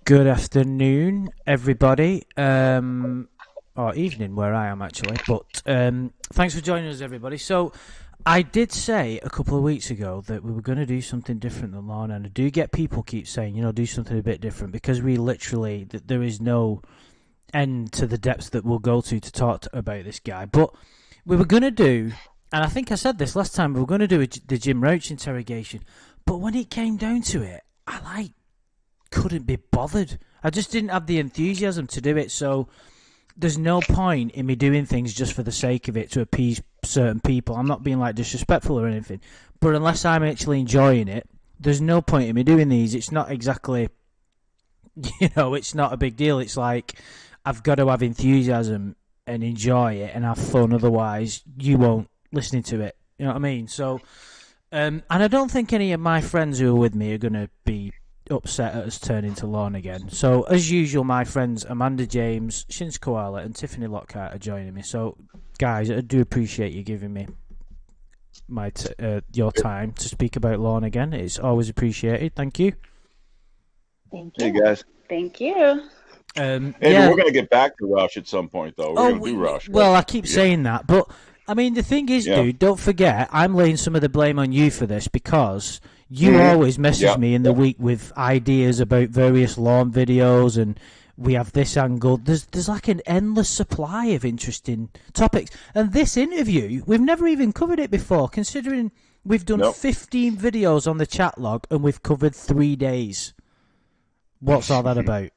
Good afternoon, everybody. Or evening where I am actually. But thanks for joining us, everybody. So I did say a couple of weeks ago that we were going to do something different than Lorne, and I do get people keep saying, do something a bit different because we literally there is no end to the depths that we'll go to talk about this guy. But we were going to do, and I think I said this last time, we were going to do the Jim Roach interrogation. But when it came down to it, I couldn't be bothered. I just didn't have the enthusiasm to do it. So there's no point in me doing things just for the sake of it to appease certain people. I'm not being like disrespectful or anything, but unless I'm actually enjoying it, there's no point in me doing these. It's not exactly, it's not a big deal. It's like I've got to have enthusiasm and enjoy it and have fun. Otherwise, you won't listen to it. You know what I mean? So, and I don't think any of my friends who are with me are going to be upset at us turning to Lorne again. So, as usual, my friends Amanda James, Shins Koala, and Tiffany Lockhart are joining me. So, guys, I do appreciate you giving me your time to speak about Lorne again. It's always appreciated. Thank you. Thank you. Hey, guys. Thank you. We're going to get back to Rush at some point, though. We're going to do Rush. Well, I keep saying that, but I mean, the thing is, dude, don't forget, I'm laying some of the blame on you for this because you always message me in the week with ideas about various Lorne videos, and we have this angle. There's like an endless supply of interesting topics. And this interview, we've never even covered it before, considering we've done 15 videos on the chat log and we've covered 3 days. What's all that about?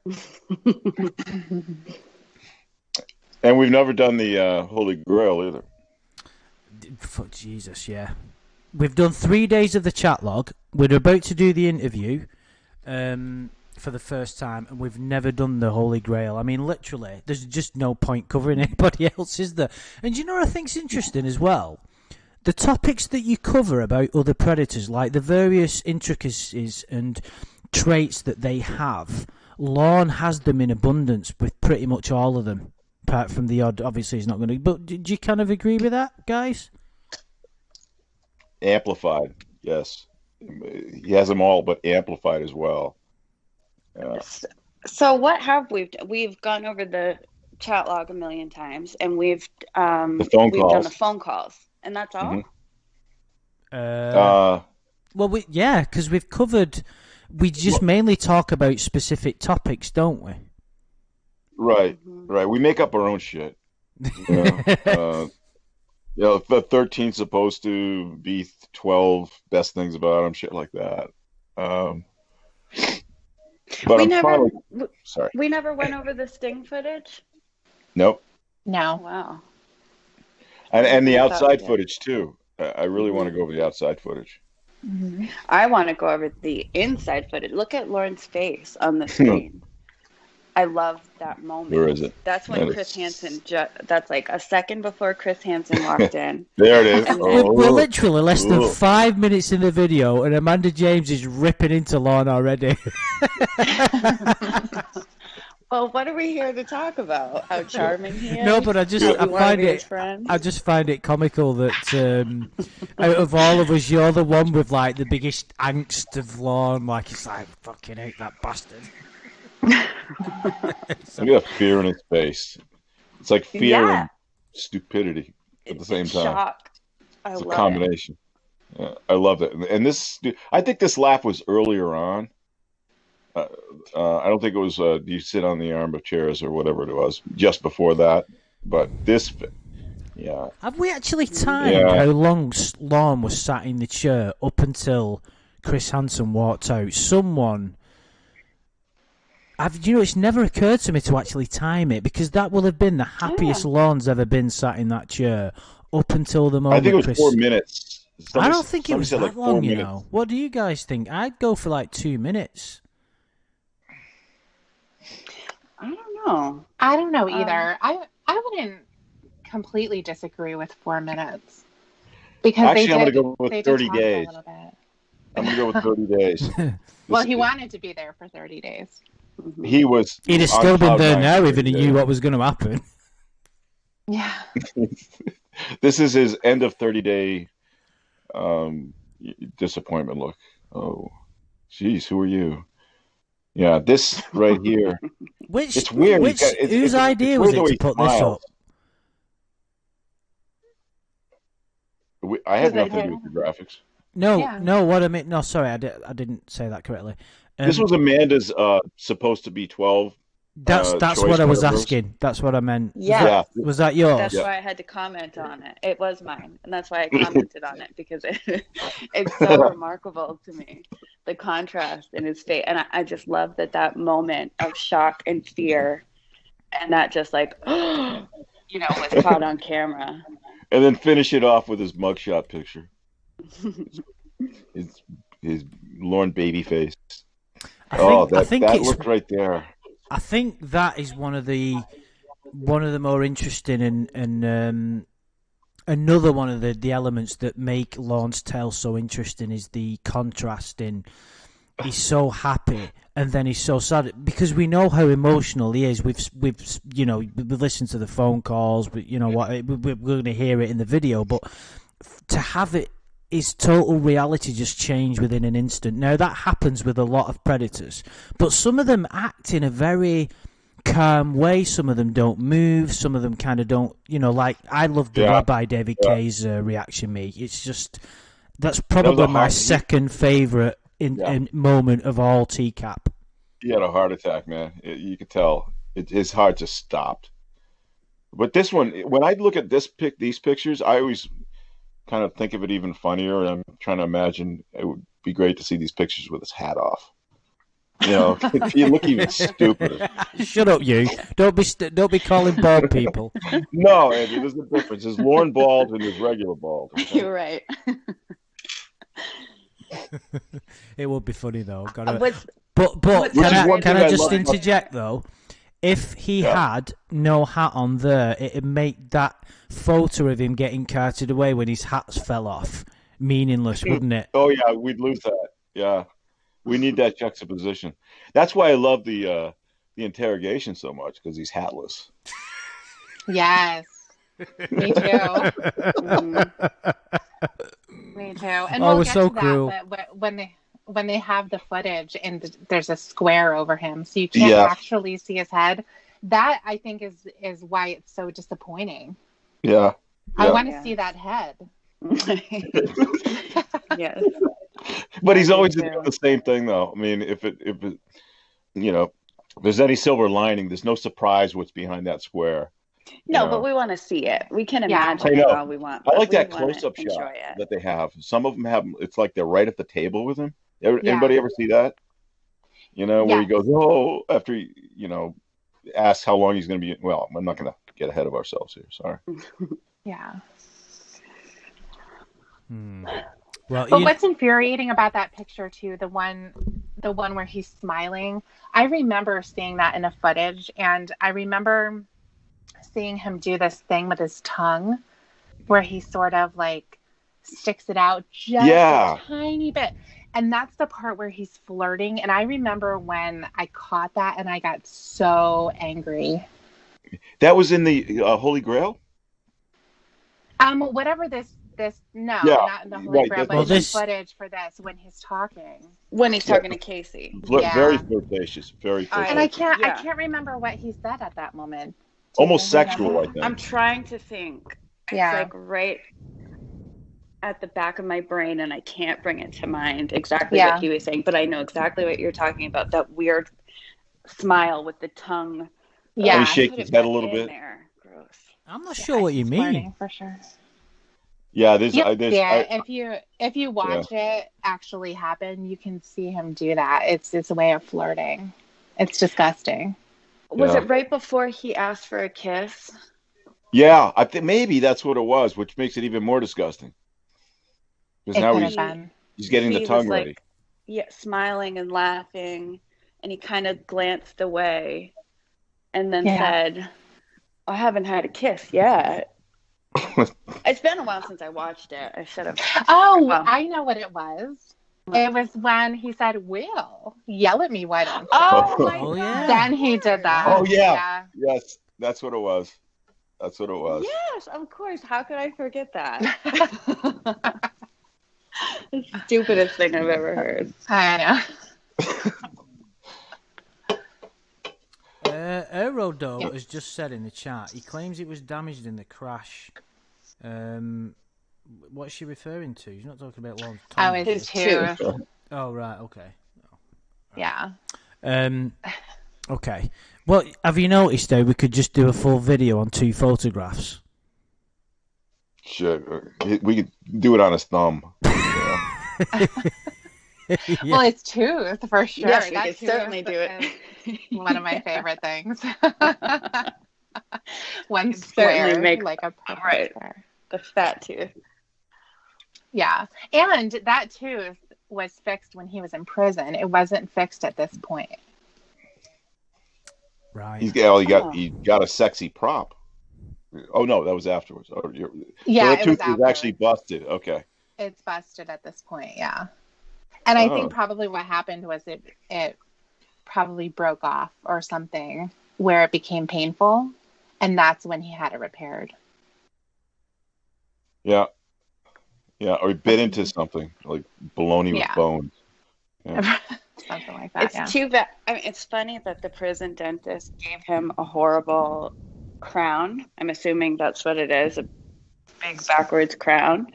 And we've never done the Holy Grail either. For Jesus, yeah. We've done 3 days of the chat log. We're about to do the interview for the first time, and we've never done the Holy Grail. I mean, literally, there's just no point covering anybody else, is there? And you know what I think's interesting as well? The topics that you cover about other predators, like the various intricacies and traits that they have, Lorne has them in abundance with pretty much all of them, apart from the odd. Obviously, he's not going to. But did you kind of agree with that, guys? Amplified, yes. He has them all, but amplified as well. So what have we've gone over the chat log a million times, and we've done the phone calls, and that's all. Mm-hmm. Because we've covered. We just mainly talk about specific topics, don't we? Right, right. We make up our own shit. The 13's supposed to be 12 best things about him, shit like that. But we never went over the sting footage. Nope. No. Wow. And the outside footage too. I really want to go over the outside footage. Mm-hmm. I want to go over the inside footage. Look at Lorne's face on the screen. I love that moment. Where is it? That's when Chris Hansen. That's like a second before Chris Hansen walked in. There it is. We're literally less than 5 minutes in the video, and Amanda James is ripping into Lorne already. Well, what are we here to talk about? How charming he is? No, but I just find it comical that out of all of us, you're the one with like the biggest angst of Lorne. Like it's like fucking hate that bastard. Look at the fear in his face. It's like fear and stupidity at the same time. Shock. It's a combination. Yeah, I love it. And this, I think this laugh was earlier on. I don't think it was you sit on the arm of chairs or whatever it was just before that. But this, yeah. Have we actually timed how long Lorne was sat in the chair up until Chris Hansen walked out? It's never occurred to me to actually time it because that will have been the happiest Lorne's ever been sat in that chair up until the moment. I think it was 4 minutes. I don't think it was that long, you know. What do you guys think? I'd go for like 2 minutes. I don't know either. I wouldn't completely disagree with 4 minutes because I'm going to go with 30 days. I'm going to go with 30 days. Well, he wanted to be there for 30 days. He'd have still been there now if he knew what was going to happen. Yeah. This is his end of 30-day disappointment look. Oh, geez, who are you? Yeah, this right here. It's weird. Whose idea was it to put this up? I had nothing to do with the graphics. No. What I mean, no, sorry, I didn't say that correctly. This was Amanda's supposed to be 12. That's what I was asking. That's what I meant. Yeah. Was that yours? That's why I had to comment on it. It was mine, and that's why I commented on it, because it's so remarkable to me, the contrast in his face. And I just love that moment of shock and fear, and that just like, was caught on camera. And then finish it off with his mugshot picture. his Lorne baby face. I think that looked right there. I think that is one of the more interesting and another one of the elements that make Lorne's tale so interesting is the contrast in he's so happy and then he's so sad, because we know how emotional he is. We've listened to the phone calls, but we're going to hear it in the video. But to have it, his total reality just changed within an instant. Now that happens with a lot of predators, but some of them act in a very calm way. Some of them don't move. Some of them kind of don't. Like I love the Rabbi David Kay's reaction. It's just that's probably my second favorite in moment of all TCAP. He had a heart attack, man. You could tell his heart just stopped. But this one, when I look at these pictures, I always kind of think of it even funnier. And I'm trying to imagine it would be great to see these pictures with his hat off. You look even stupider. Shut up, you! Don't be calling bald people. No, Andy, there's a difference. There's Lorne bald and there's regular bald. Okay? You're right. It would be funny though. But can I just interject though? If he had no hat on there, it'd make that photo of him getting carted away when his hat fell off meaningless, wouldn't it? Oh yeah, we'd lose that. Yeah, we need that juxtaposition. That's why I love the interrogation so much, because he's hatless. Yes, me too. Me too. And we'll get to that, but when they have the footage and there's a square over him, so you can't actually see his head. That I think is why it's so disappointing. Yeah. I want to see that head. Yes. But he's always doing the same thing, though. I mean, if there's any silver lining, there's no surprise what's behind that square. No, but we want to see it. We can imagine all we want. I like that close-up shot that they have. Some of them have, it's like they're right at the table with him. Anybody ever see that? Where he goes, oh, after he, asks how long he's going to be. Well, I'm not going to get ahead of ourselves here. Sorry. Yeah. Well, but what's infuriating about that picture too, the one where he's smiling, I remember seeing that in a footage, and I remember seeing him do this thing with his tongue where he sort of like sticks it out just a tiny bit. And that's the part where he's flirting. And I remember when I caught that and I got so angry. That was in the Holy Grail? Whatever not in the Holy Grail, but this footage for this when he's talking. When he's talking to Casey. Very flirtatious. Very flirtatious. And I can't remember what he said at that moment. Almost sexual, I think. I'm trying to think. It's like right at the back of my brain, and I can't bring it to mind exactly what he was saying, but I know exactly what you're talking about. That weird smile with the tongue. Yeah, he shakes his head a little bit. Gross. I'm not sure what you mean. For sure. Yeah, if you watch it actually happen, you can see him do that. It's a way of flirting. It's disgusting. Was it right before he asked for a kiss? Yeah, I think maybe that's what it was, which makes it even more disgusting. Because now he's getting the tongue ready. Smiling and laughing, and he kind of glanced away, and then said, "I haven't had a kiss yet." It's been a while since I watched it. I should have. I know what it was. It was when he said, "Will, yell at me, why don't you?" Oh my God. Yeah. Then he did that. Oh yeah. Yes, that's what it was. Yes, of course. How could I forget that? The stupidest thing I've ever heard. I know. Eurodo Yeah. has just said in the chat he claims it was damaged in the crash. What's she referring to? She's not talking about Lorne's tongue. Oh, is his she? tooth. Oh, right, okay. Yeah. Okay. Well, have you noticed though we could just do a full video on 2 photographs? Sure. We could do it on his thumb. Well, it's tooth for sure. Yes, we That could tooth certainly do it. is one of my favorite things. One Could certainly square, make- like a perfect right. square. The fat tooth. Yeah, and that tooth was fixed when he was in prison. It wasn't fixed at this point. Right. He got a sexy prop. Oh no, that was afterwards. Oh, Yeah, so it the was tooth was actually busted. Okay. It's busted at this point, yeah. And I Oh. think probably what happened was it probably broke off or something where it became painful, and that's when he had it repaired. Yeah. Yeah, or he bit into something like bologna with Yeah. bones. Yeah. Something like that. It's too bad. I mean, it's funny that the prison dentist gave him a horrible crown. I'm assuming that's what it is, a big backwards crown.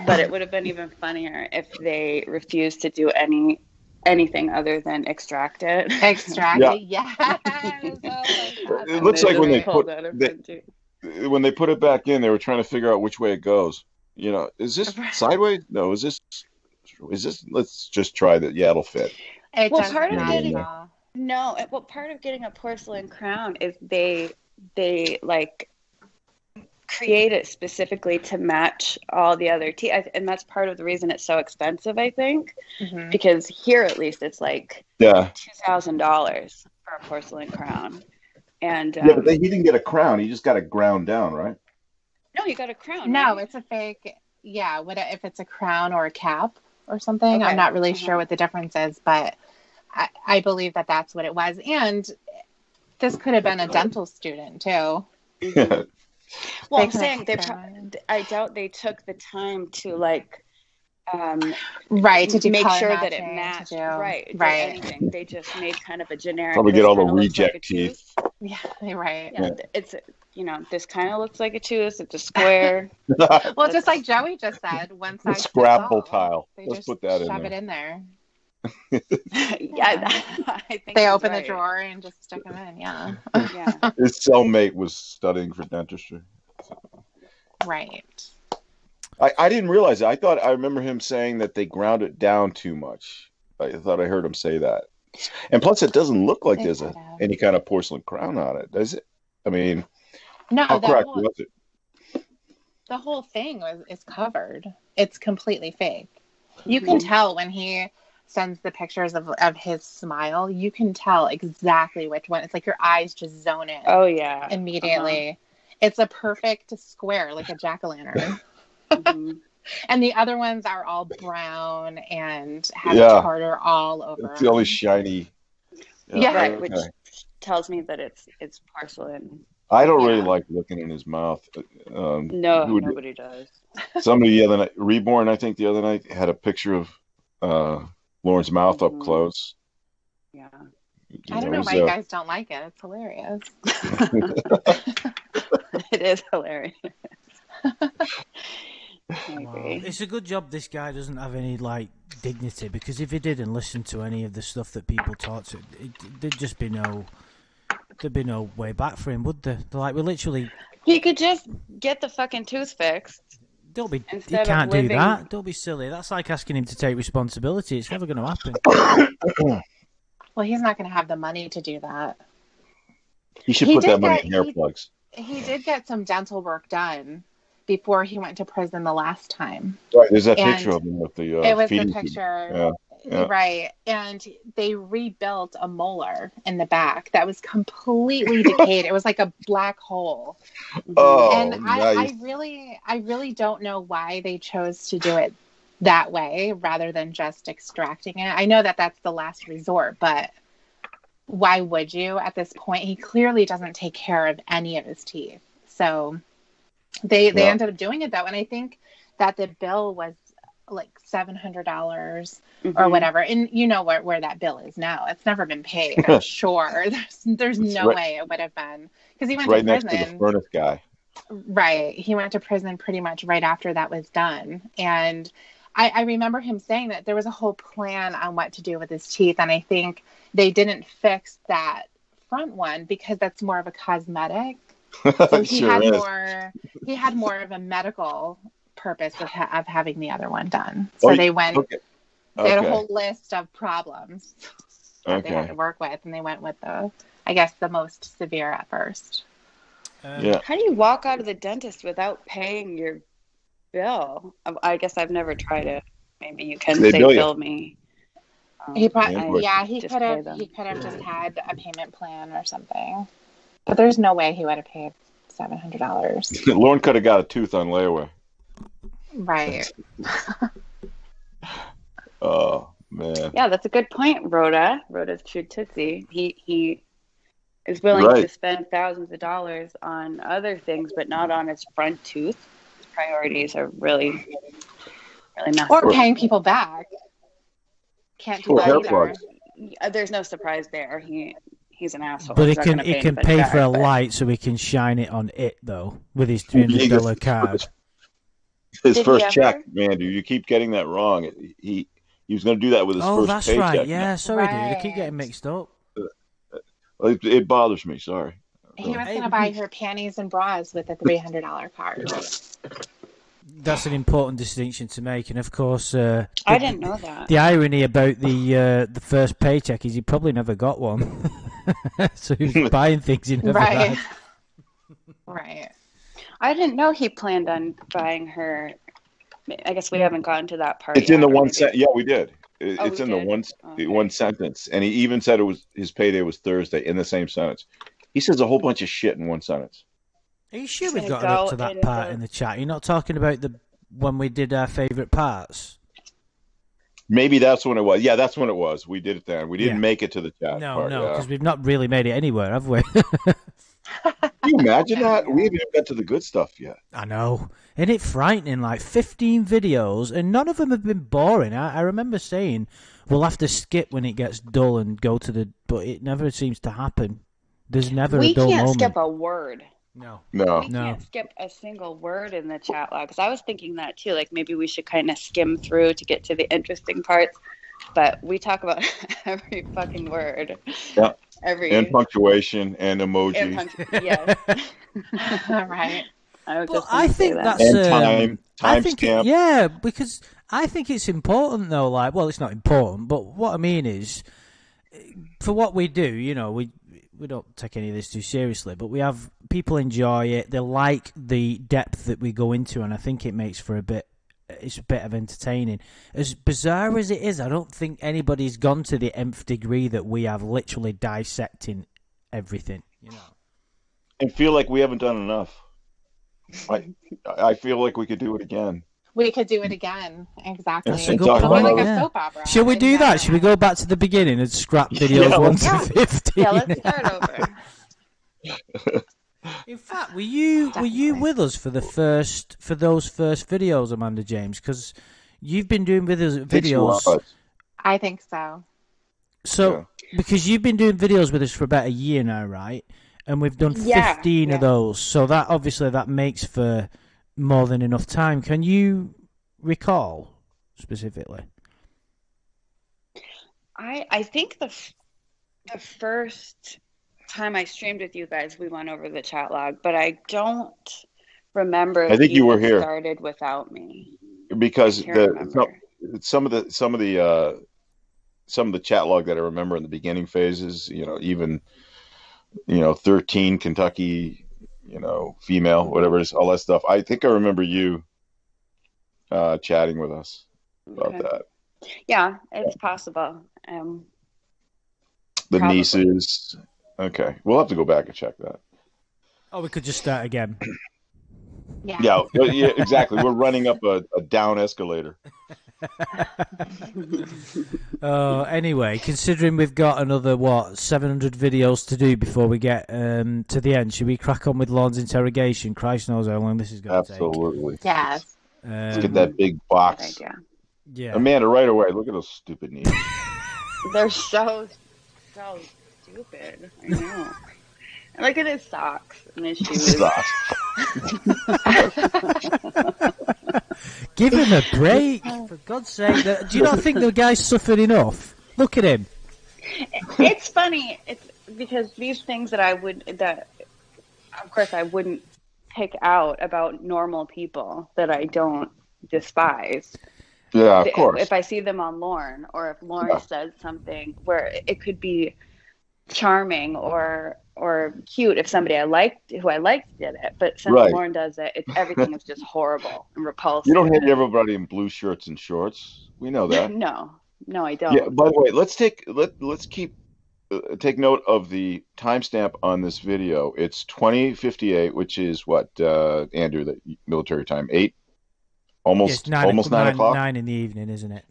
But it would have been even funnier if they refused to do anything other than extract it. Extract Yeah. it, yes. Oh my God. It looks like when they pulled put out of they- front tooth. when they put it back in, they were trying to figure out which way it goes. You know, is this sideways? No, is this? Let's just try that. Yeah, it'll fit. It Well, does part of not getting- at all. No, well, part of getting a porcelain crown is they like create it specifically to match all the other teeth, and that's part of the reason it's so expensive, I think, Mhm. because here at least it's like Yeah. $2,000 for a porcelain crown, and Yeah, but he didn't get a crown. He just got it ground down, right? no, you got a crown. No, right? it's a fake. Yeah, if it's a crown or a cap or something. Okay. I'm not really sure what the difference is, but I believe that that's what it was. And this could have been a dental student too. Mhm. Well, I'm They saying could they. experiment. I doubt they took the time to like. Right, to do make color sure that it matching, matched. to do- Right. Did right. anything. They just made kind of a generic. Probably this get all the kinda looks like a reject teeth. tooth. Yeah, right. Yeah, it's this kind of looks like a tooth. It's a square. Well, just like Joey just said, one size fits Scrapple all. tile. They Let's just put that in shove there. it in there. Yeah, I think They he's open right. the drawer and just stick them in. Yeah. Yeah. His cellmate was studying for dentistry. Right. I didn't realize it. I remember him saying that they ground it down too much. I thought I heard him say that. And plus, it doesn't look like They there's could have. any kind of porcelain crown on it, does it? I mean, No, how cracked was it? the whole thing is covered. It's completely fake. You can tell when he sends the pictures of his smile. You can tell exactly which one. It's like your eyes just zone in Oh yeah. immediately. It's a perfect square, like a jack-o'-lantern. Mhm. And the other ones are all brown and have Yeah. tartar all over. It's really shiny. Yeah. Right, which okay. tells me that it's porcelain. I don't really Yeah. like looking in his mouth. No, who would- nobody does. Somebody the other night, Reborn, I think the other night, had a picture of Lorne's mouth up Mhm. close. Yeah. I don't know why you guys don't like it. It's hilarious. It is hilarious. I Wow. agree. It's a good job this guy doesn't have any like dignity, because if he did and listened to any of the stuff that people talk to, there'd be no way back for him, would there? They're like, we literally He could just get the fucking tooth fixed. don't be. Instead You of can't do living- that. Don't be silly. That's like asking him to take responsibility. It's never going to happen. Well, he's not going to have the money to do that. He should He put that did money get- in hair he- plugs. He did get some dental work done before he went to prison the last time. Right, there's that And picture of him with the it was the feeding tube. picture. Yeah. Right. And they rebuilt a molar in the back that was completely decayed. It was like a black hole. Oh, And nice. I really don't know why they chose to do it that way rather than just extracting it. I know that that's the last resort, but why would you at this point? He clearly doesn't take care of any of his teeth. So they Yeah. ended up doing it though. And I think that the bill was like $700 or whatever. And you know where that bill is now. It's never been paid, I'm sure. There's no way it would have been, because he went to right next to the prison. furnace guy. Right. He went to prison pretty much right after that was done. And I remember him saying that there was a whole plan on what to do with his teeth. And I think they didn't fix that front one because that's more of a cosmetic. So he had more of a medical purpose of having the other one done. So they went, they had a whole list of problems that they had to work with, and they went with the most severe at first. How do you walk out of the dentist without paying your bill? I guess I've never tried it. Maybe you can bill me. He could have just had a payment plan or something. But there's no way he would have paid $700. Lorne could have got a tooth on layaway. Right. Oh, man. Yeah, that's a good point, Rhoda. Rhoda's true Tootsie. He is willing to spend thousands of dollars on other things, but not on his front tooth. His priorities are really messed up. Or paying people back. Can't do that either. There's no surprise there. He's an asshole. But he can pay for a light so he can shine it on it, though, with his $300 card. His first check, man, dude. You keep getting that wrong. He was going to do that with his first paycheck. Oh, that's right. Yeah, sorry, dude. I keep getting mixed up. It bothers me. Sorry. He was going to buy her panties and bras with a $300 card. That's an important distinction to make, and of course, I didn't know that. The irony about the first paycheck is he probably never got one, so he was buying things he never had. Right. I didn't know he planned on buying her. I guess we haven't gotten to that part. It's in the one sentence. Yeah, we did. It's in the one sentence, and he even said his payday was Thursday in the same sentence. He says a whole bunch of shit in one sentence. Are you sure we've got up to that part in the chat? You're not talking about when we did our favourite parts? Maybe that's when it was. Yeah, that's when it was. We did it then. We didn't make it to the chat. No, because we've not really made it anywhere, have we? Can you imagine that? We haven't even got to the good stuff yet. I know. Isn't it frightening? Like 15 videos, and none of them have been boring. I remember saying, we'll have to skip when it gets dull and go to the... But it never seems to happen. There's never a dull moment. We can't skip a word. No. We can't skip a single word in the chat log. Because I was thinking that too. Like maybe we should kind of skim through to get to the interesting parts. But we talk about every fucking word. Yeah. And punctuation and emoji. Yes. Right. I think that's and time stamp. Because I think it's important though. Like, well, it's not important, but what I mean is, for what we do, we don't take any of this too seriously, but we have people enjoy it. They like the depth that we go into, and I think it makes for it's a bit of entertaining. As bizarre as it is, I don't think anybody's gone to the nth degree that we have, literally dissecting everything, And feel like we haven't done enough. I feel like we could do it again. We could do it again. Exactly. That's a good point. Like a soap opera. Should we do that? Should we go back to the beginning and scrap videos 1 to 15? Yeah, let's start over. In fact, were you with us for those first videos, Amanda James? Because you've been doing videos. I think so. So, because you've been doing videos with us for about a year now, right? And we've done 15 of those. So that obviously that makes for more than enough time. Can you recall specifically? I think the first time I streamed with you guys, we went over the chat log, but I don't remember. I think you were here. Started without me because some of the chat log that I remember in the beginning phases, even 13 Kentucky, female, whatever it is, all that stuff. I think I remember you chatting with us about that. Yeah, it's possible. The nieces. Okay, we'll have to go back and check that. Oh, we could just start again. Yeah, exactly. We're running up a down escalator. Anyway, considering we've got another 700 videos to do before we get to the end, should we crack on with Lorne's interrogation? Christ knows how long this is going to take. Absolutely. Yes. Let's get that big box. Yeah. Amanda, right away. Look at those stupid knees. They're so stupid. I know. And look at his socks and his shoes. Socks. Give him a break, for God's sake. Do you not think the guy's suffered enough? Look at him. It's funny. It's because these things that of course I wouldn't pick out about normal people that I don't despise. Yeah, of course. If I see them on Lorne, or if Lorne says something where it could be charming or cute if somebody who I liked did it, but since Lorne does it, everything is just horrible and repulsive. You don't hate everybody in blue shirts and shorts. We know that. No, I don't. Yeah. By the way, let's take note of the timestamp on this video. It's 20:58, which is what, Andrew, the military time, 8, almost 9 o'clock. 9 in the evening, isn't it?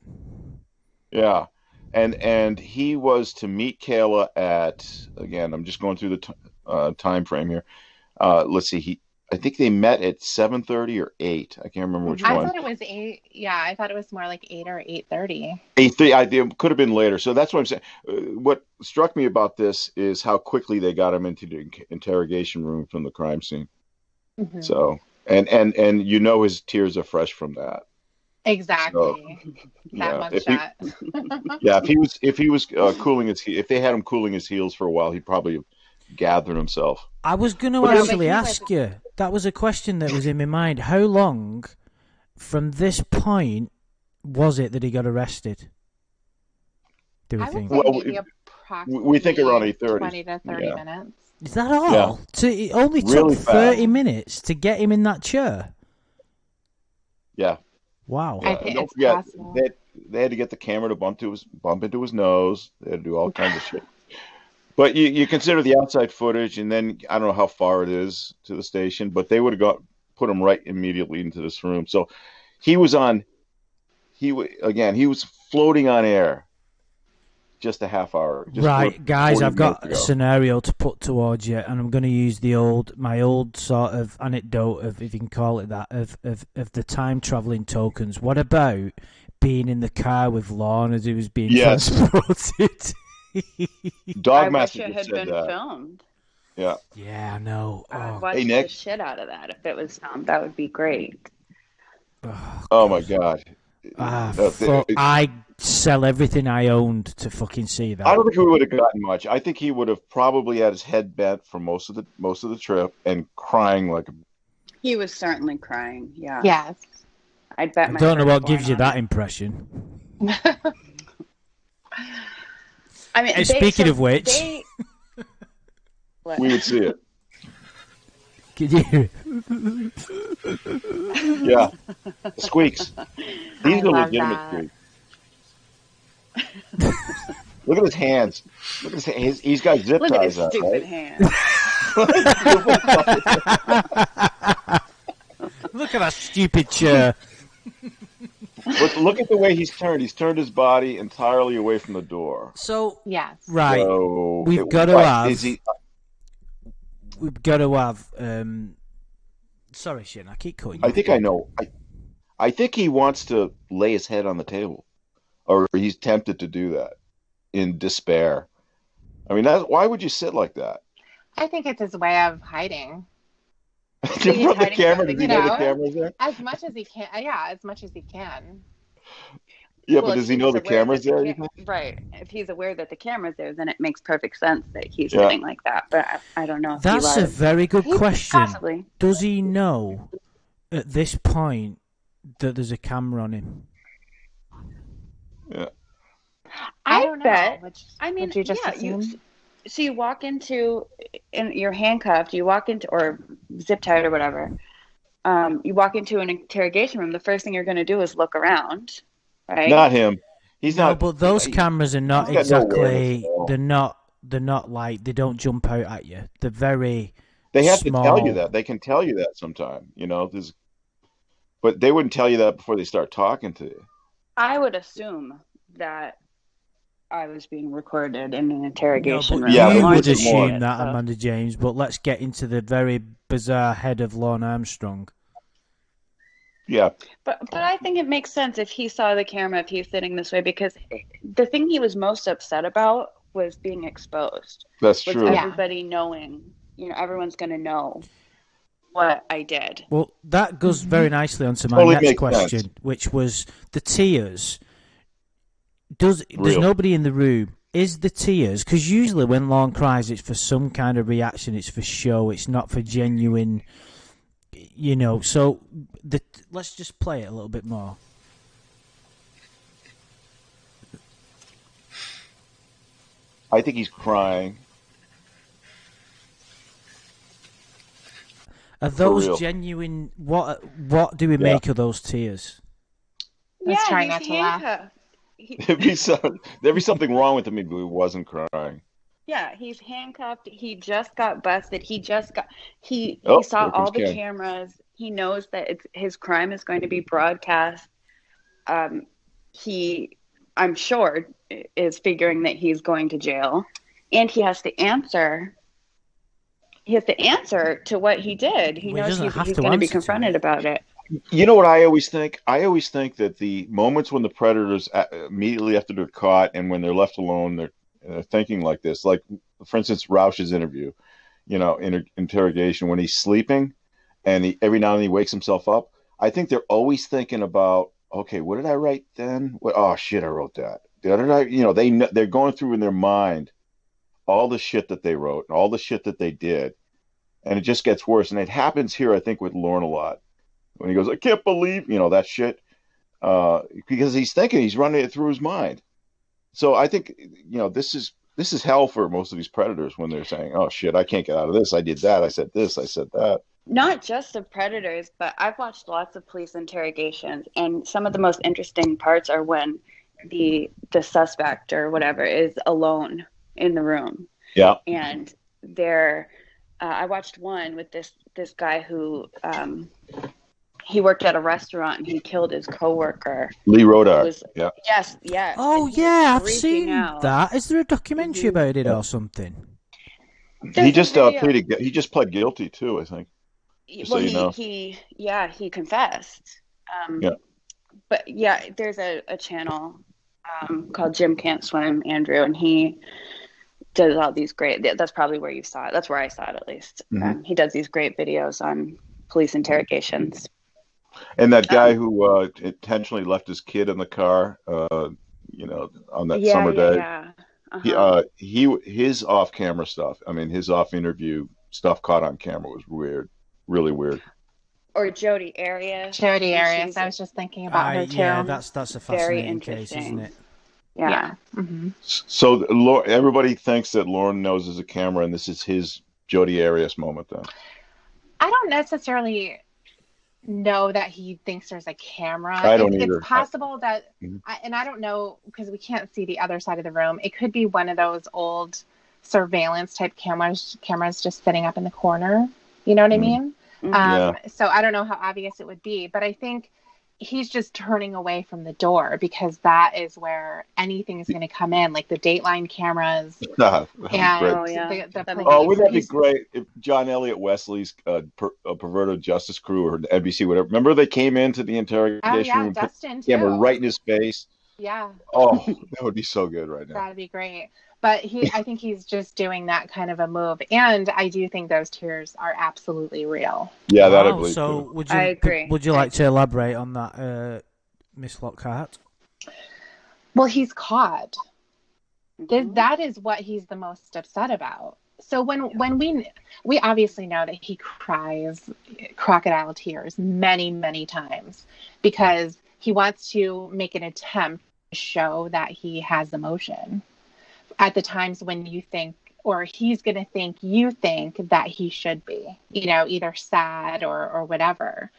Yeah. And he was to meet Kayla at, again, I'm just going through the time frame here. Let's see, I think they met at 7:30 or 8. I can't remember which one. I thought it was 8. Yeah, I thought it was more like 8 or 8:30. 8:30. It could have been later. So that's what I'm saying. What struck me about this is how quickly they got him into the interrogation room from the crime scene. Mm-hmm. So, and his tears are fresh from that. Exactly. So, that mugshot. If he was if they had him cooling his heels for a while, he'd probably have gathered himself. I was going to actually ask you. That was a question that was in my mind. How long from this point was it that he got arrested? Do we think? Well, we think around 8:30. 20 to 30 minutes. Is that all? Yeah. So it only took Really 30 minutes to get him in that chair? Yeah. Wow. Yeah. And don't forget, they had to get the camera to bump into his nose. They had to do all kinds of shit. But you consider the outside footage, and then I don't know how far it is to the station, but they would have put him right immediately into this room. So he was floating on air just a half hour. Right, guys, I've got a scenario to put towards you, and I'm going to use my old sort of anecdote of, if you can call it that, of the time traveling tokens. What about being in the car with Lorne as he was being transported? I wish it had been filmed. Yeah. Yeah, I know. I'd watch the shit out of that if it was filmed. That would be great. Oh my God. I sell everything I owned to fucking see that. I don't think he would have gotten much. I think he would have probably had his head bent for most of the trip and crying like a... He was certainly crying. Yeah. Yes. I bet. I don't know what gives you that impression. I mean, speaking of which, we would see it. Could you? Yeah, squeaks. These are legitimate squeaks. Look at his hands. Look at his hands. He's got zip ties. Look at his stupid hands. Look at that stupid chair. Look at the way he's turned. He's turned his body entirely away from the door. So yes, right. So, we've got to have. We've got to have. Sorry, Shin. I keep cutting you. I think I know. I think he wants to lay his head on the table, or he's tempted to do that in despair. I mean, why would you sit like that? I think it's his way of hiding. From the camera, does he know the camera's there? As much as he can. Yeah, as much as he can. Yeah, but does he know the camera's there? Right. If he's aware that the camera's there, then it makes perfect sense that he's sitting like that. But I don't know if that's a very good question. Possibly. Does he know at this point that there's a camera on him? Yeah. I don't know. Would you just assume? So you walk into, and you're handcuffed, you walk into, or zip tied or whatever, you walk into an interrogation room, the first thing you're going to do is look around, right? Not him. He's not. But those cameras are not exactly, they're not like, they don't jump out at you. They're very They have small. to tell you that. They can tell you that sometime, but they wouldn't tell you that before they start talking to you. I would assume that I was being recorded in an interrogation room. Yeah, you would assume that, Amanda James, but let's get into the very bizarre head of Lorne Armstrong. Yeah. But I think it makes sense if he saw the camera, if he's sitting this way, because the thing he was most upset about was being exposed. That's Was true. Yeah. everybody knowing, everyone's going to know what I did. Well, that goes very nicely onto my Totally next makes sense. question, which was the tears. There's Real. nobody in the room. Is the tears, because usually when Lorne cries, it's for some kind of reaction. It's for show. It's not for genuine. So let's just play it a little bit more. I think he's crying. Are For those real. genuine? What do we make of those tears? Let's try he's not to laugh. handcuffed. There'd be something wrong with him if he wasn't crying. Yeah, he's handcuffed. He just got busted. He saw Here all comes the Ken. cameras. He knows that his crime is going to be broadcast. He, I'm sure, is figuring that he's going to jail, and he has to answer. He has to answer to what he did. He knows he's going to be confronted about it. You know what I always think? I always think that the moments when the predators immediately after they're caught and when they're left alone, they're thinking like this. Like, for instance, Roush's interview, interrogation, when he's sleeping and every now and then he wakes himself up. I think they're always thinking about, okay, what did I write then? Oh, shit, I wrote that. They're going through in their mind all the shit that they wrote, all the shit that they did. And it just gets worse. And it happens here, I think, with Lorne a lot. When he goes, I can't believe, that shit. Because he's running it through his mind. So I think, this is hell for most of these predators when they're saying, oh, shit, I can't get out of this. I did that. I said this. I said that. Not just the predators, but I've watched lots of police interrogations. And some of the most interesting parts are when the suspect or whatever is alone in the room. Yeah. And I watched one with this guy who he worked at a restaurant and he killed his coworker. Lee Rodar. Yeah. Yes, yes. Oh yeah, I've seen that. Is there a documentary about it or something? He just pled guilty too, I think. Well, he confessed. But yeah, there's a channel called Jim Can't Swim, Andrew, and he does all these great. That's probably where you saw it. That's where I saw it, at least. Mm-hmm. He does these great videos on police interrogations. And that guy who intentionally left his kid in the car, on that summer day. Yeah. Uh-huh. His off-camera stuff. I mean, his off-interview stuff caught on camera was weird, really weird. Or Jodi Arias. I was just thinking about her too. Yeah, that's a fascinating case, isn't it? Yeah. Mm-hmm. So everybody thinks that Lorne knows there's a camera, and this is his Jodi Arias moment. Then I don't necessarily know that he thinks there's a camera. I don't either. It's possible that, and I don't know because we can't see the other side of the room. It could be one of those old surveillance type cameras just sitting up in the corner. You know what I mean? So I don't know how obvious it would be, but I think he's just turning away from the door because that is where anything is going to come in, like the Dateline cameras. And the police. Wouldn't that be great if John Elliott Wesley's perverted justice crew or NBC, whatever? Remember they came into the interrogation room, Dustin put the camera right in his face. Yeah. Oh, that would be so good right now. That'd be great. But I think he's just doing that kind of a move, and I do think those tears are absolutely real. Yeah, that I believe. So, I agree. Would you like to elaborate on that, Miss Lockhart? Well, he's caught. That is what he's the most upset about. So when we obviously know that he cries crocodile tears many, many times because he wants to make an attempt to show that he has emotion. At the times when you think, or he's going to think you think that he should be, either sad or whatever.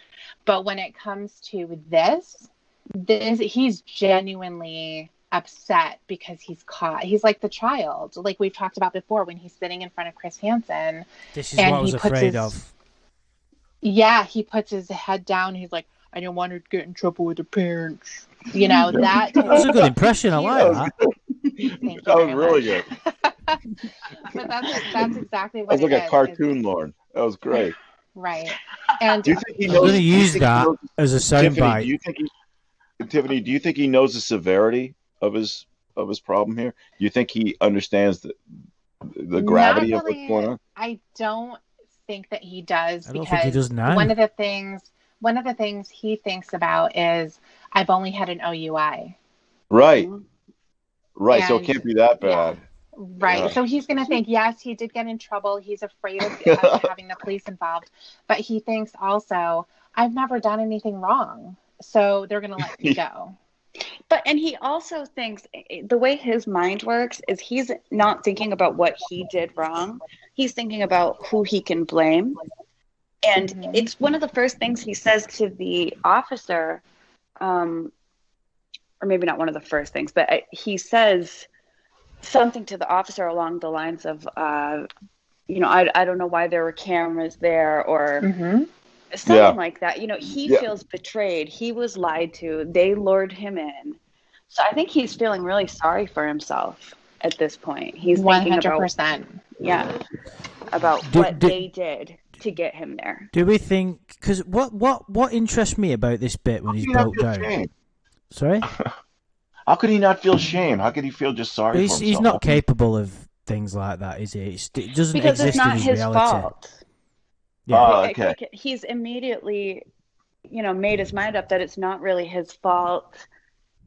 But when it comes to this, he's genuinely upset because he's caught. He's like the child, like we've talked about before, when he's sitting in front of Chris Hansen. This is what I was afraid of. Yeah, he puts his head down. He's like, I don't want her to get in trouble with her parents. That was a good impression. I like that. That was really good. But that's exactly what it was. Like a cartoon, Lorne. That was great. Right. And Do you think he I'm knows? going to Do you use think he that knows, as a Tiffany? soundbite. Tiffany? Do you think he knows the severity of his problem here? Do you think he understands the not gravity of what's really, going on? I don't think that he does, I don't think he does because now. one of the things he thinks about is, I've only had an OUI. Right, right. So it And can't be that yeah, bad. right. Yeah. So he's going to think, yes, he did get in trouble. He's afraid of having the police involved. But he thinks also, I've never done anything wrong, so they're going to let me go. And he also thinks the way his mind works is he's not thinking about what he did wrong. He's thinking about who he can blame. And it's one of the first things he says to the officer, or maybe not one of the first things, but he says something to the officer along the lines of, I don't know why there were cameras there, or something like that. He feels betrayed. He was lied to. They lured him in. So I think he's feeling really sorry for himself at this point. He's thinking 100%. about what they did to get him there. Do we think? Because what interests me about this bit when he's broke down? Shame? Sorry. How could he not feel shame? How could he feel just sorry for himself? He's not capable of things like that, is he? It doesn't because exist it's not in his his reality. fault. Yeah. Oh, okay. He's immediately, made his mind up that it's not really his fault.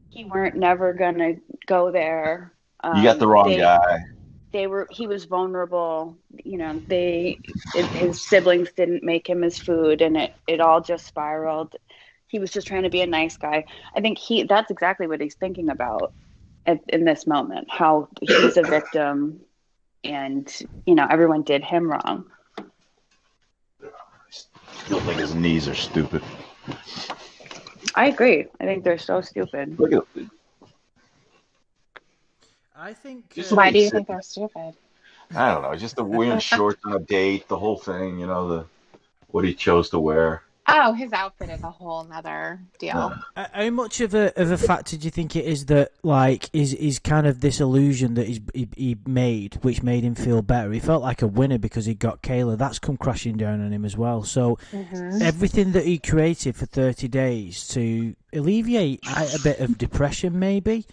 He weren't never gonna go there. You got the wrong guy. He was vulnerable. His siblings didn't make him his food, and it all just spiraled. He was just trying to be a nice guy. I think that's exactly what he's thinking about in this moment, how he's a victim and, everyone did him wrong. I still think his knees are stupid. I agree. I think they're so stupid. Look at it. I think. Why do you think they're stupid? I don't know. Just the wearing shorts on a date, the whole thing. What he chose to wear. Oh, his outfit is a whole nother deal. How much of a factor do you think it is that, like, is kind of this illusion that he made, which made him feel better? He felt like a winner because he got Kayla. That's come crashing down on him as well. So everything that he created for 30 days to alleviate a bit of depression, maybe,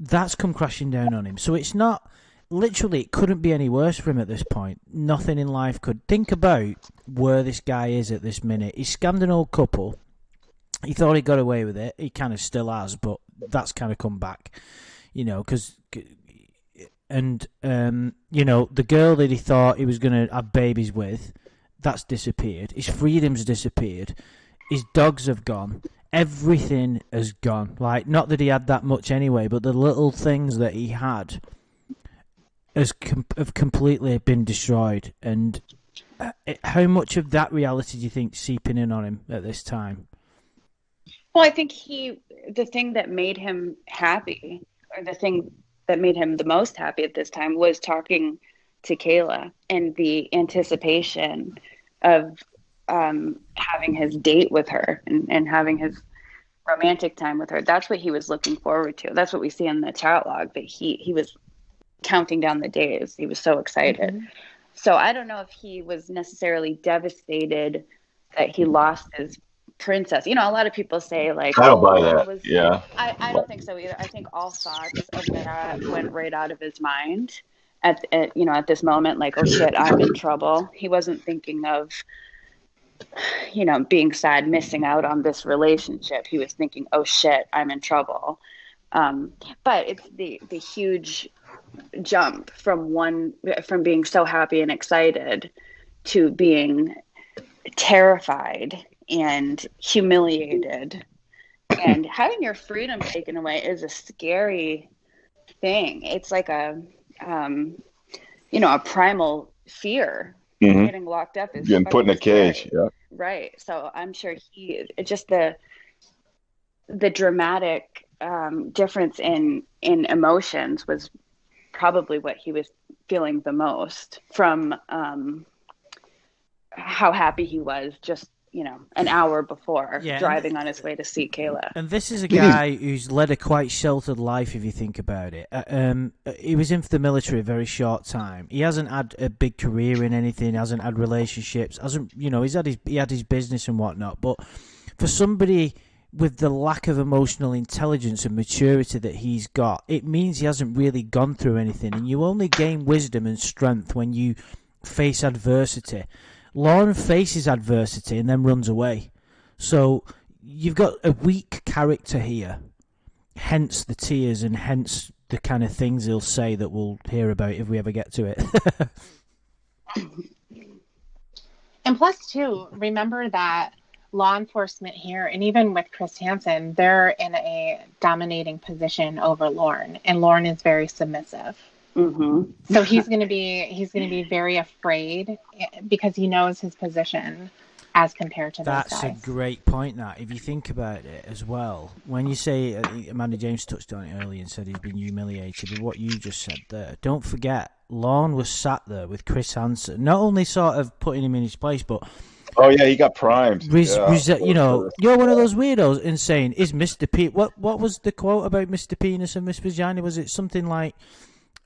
that's come crashing down on him. So it's not... Literally, it couldn't be any worse for him at this point. Nothing in life could. Think about where this guy is at this minute. He scammed an old couple. He thought he got away with it. He kind of still has, but that's kind of come back. Because... And, the girl that he thought he was going to have babies with, that's disappeared. His freedom's disappeared. His dogs have gone. Everything has gone. Like, not that he had that much anyway, but the little things that he had... have completely been destroyed. And how much of that reality do you think seeping in on him at this time? Well, I think the thing that made him happy, or the thing that made him the most happy at this time, was talking to Kayla and the anticipation of having his date with her and having his romantic time with her. That's what he was looking forward to. That's what we see in the chat log, that he was counting down the days. He was so excited. So I don't know if he was necessarily devastated that he lost his princess. A lot of people say, like, I don't buy that. I don't think so either. I think all thoughts of that went right out of his mind at this moment, like, oh shit, I'm in trouble. He wasn't thinking of being sad, missing out on this relationship. He was thinking, oh shit, I'm in trouble. But it's the huge jump from being so happy and excited to being terrified and humiliated, and having your freedom taken away is a scary thing. It's like a primal fear. Getting locked up is getting put in a cage. Yeah, right. So I'm sure just the dramatic difference in emotions was probably what he was feeling the most, from how happy he was just an hour before, Yeah, driving on his way to see Kayla. And this is a guy who's led a quite sheltered life, if you think about it. He was in the military a very short time. He hasn't had a big career in anything. Hasn't had relationships. He had his business and whatnot. But for somebody with the lack of emotional intelligence and maturity that he's got, it means he hasn't really gone through anything. And you only gain wisdom and strength when you face adversity. Lorne faces adversity and then runs away. So you've got a weak character here, hence the tears and hence the kind of things he'll say that we'll hear about if we ever get to it. And plus, too, remember that law enforcement here, and even with Chris Hansen, they're in a dominating position over Lorne, and Lorne is very submissive. Mm-hmm. So he's going to be very afraid because he knows his position as compared to those guys. That's a great point, that, if you think about it as well. When you say, Amanda James touched on it earlier and said he's been humiliated, with what you just said there, don't forget, Lorne was sat there with Chris Hansen, not only sort of putting him in his place, but... Oh, yeah, he got primed. You're one of those weirdos and saying, is Mr. P... What was the quote about Mr. Penis and Miss Vagina? Was it something like...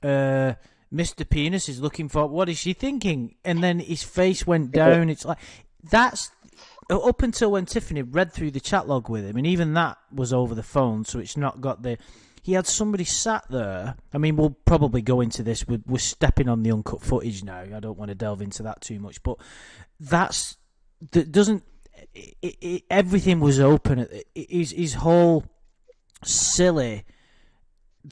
Mr. Penis is looking for, what is she thinking? And then his face went down. It's like, that's up until when Tiffany read through the chat log with him, and even that was over the phone, so it's not got the... He had somebody sat there. I mean, we'll probably go into this. We're stepping on the uncut footage now. I don't want to delve into that too much, but everything was open. His whole silly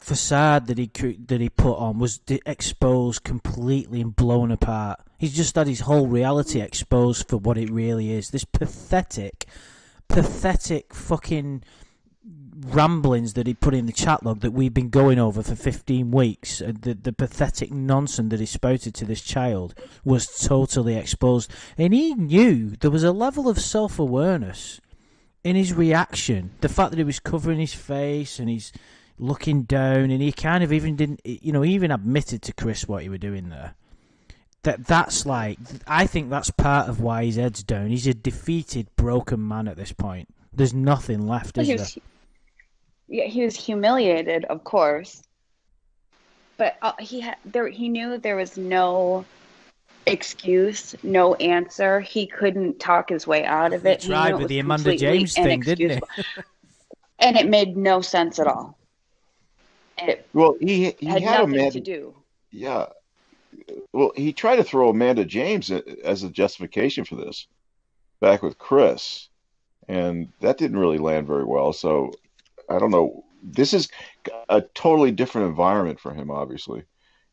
facade that he put on was exposed completely and blown apart. He's just had his whole reality exposed for what it really is. This pathetic fucking ramblings that he put in the chat log that we've been going over for 15 weeks, the pathetic nonsense that he spouted to this child was totally exposed. And he knew there was a level of self-awareness in his reaction. The fact that he was covering his face and he's looking down, and he kind of even didn't, he even admitted to Chris what he was doing there. That's like, I think that's part of why his head's down. He's a defeated, broken man at this point. There's nothing left, is there? Yeah, he was humiliated, of course, but he knew there was no excuse, no answer. He couldn't talk his way out of it. He tried with the Amanda James thing, didn't he? And it made no sense at all. He had nothing to do. Yeah. Well, he tried to throw Amanda James as a justification for this back with Chris, and that didn't really land very well. So I don't know. This is a totally different environment for him, obviously.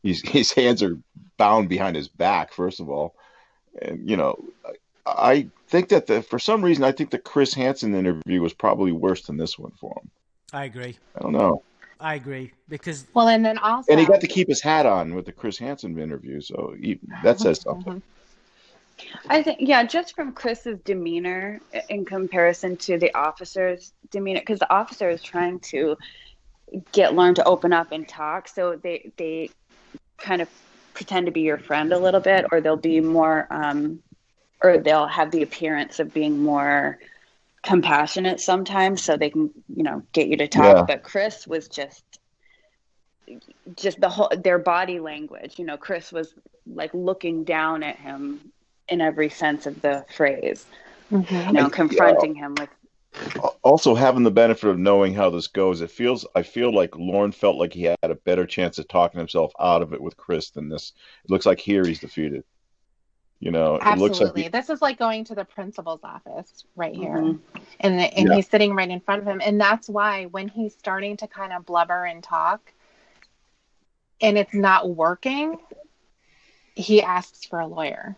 His hands are bound behind his back, first of all. And, I think that for some reason, I think the Chris Hansen interview was probably worse than this one for him. I agree. I don't know. I agree, because... Well, and then also... And he got to keep his hat on with the Chris Hansen interview, so that says something. I think, just from Chris's demeanor in comparison to the officer's demeanor, because the officer is trying to get Lorne to open up and talk, so they kind of pretend to be your friend a little bit, or they'll be more, or they'll have the appearance of being more compassionate sometimes, so they can, get you to talk. Yeah. But Chris was just their body language. Chris was like looking down at him in every sense of the phrase, confronting him with. Also, having the benefit of knowing how this goes, I feel like Lorne felt like he had a better chance of talking himself out of it with Chris than this. It looks like here he's defeated. Absolutely. It looks like this is like going to the principal's office right here, and he's sitting right in front of him, and that's why when he's starting to kind of blubber and talk, and it's not working, he asks for a lawyer.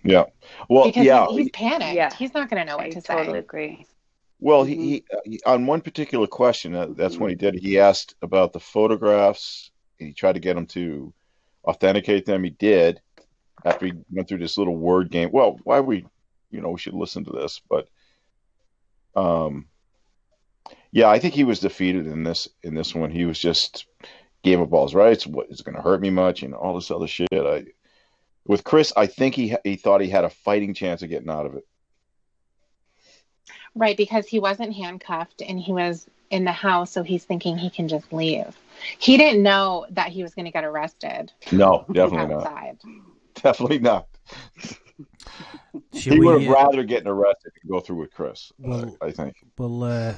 Yeah. Well, because he's panicked. Yeah. He's not going to know what to say. I totally agree. Well, he on one particular question, that's when he did it. He asked about the photographs. He tried to get him to authenticate them. He did. After he went through this little word game. Well, why we should listen to this, but I think he was defeated in this one. He was just gave up all his rights. What is it going to hurt me much, and all this other shit. With Chris, I think he thought he had a fighting chance of getting out of it. Right, because he wasn't handcuffed and he was in the house, so he's thinking he can just leave. He didn't know that he was going to get arrested No, definitely not. outside. Definitely not. Should He would we, have rather getting arrested than go through with Chris. Well- I think. we'll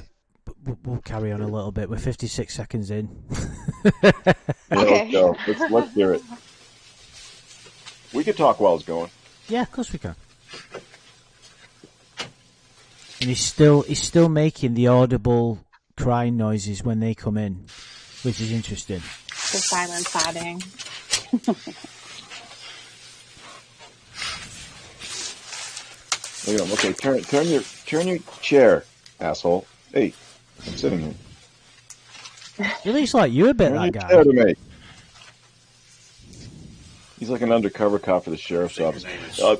carry on a little bit. We're 56 seconds in. Yeah, Okay. let's go. Let's hear it. We could talk while it's going. Yeah, of course we can. And he's still making the audible crying noises when they come in, which is interesting. The silent sobbing. Look at him. Okay, turn your chair, asshole. Hey, I'm sitting here. He looks like you a bit, Turn that your guy. chair to me. He's like an undercover cop for the sheriff's office.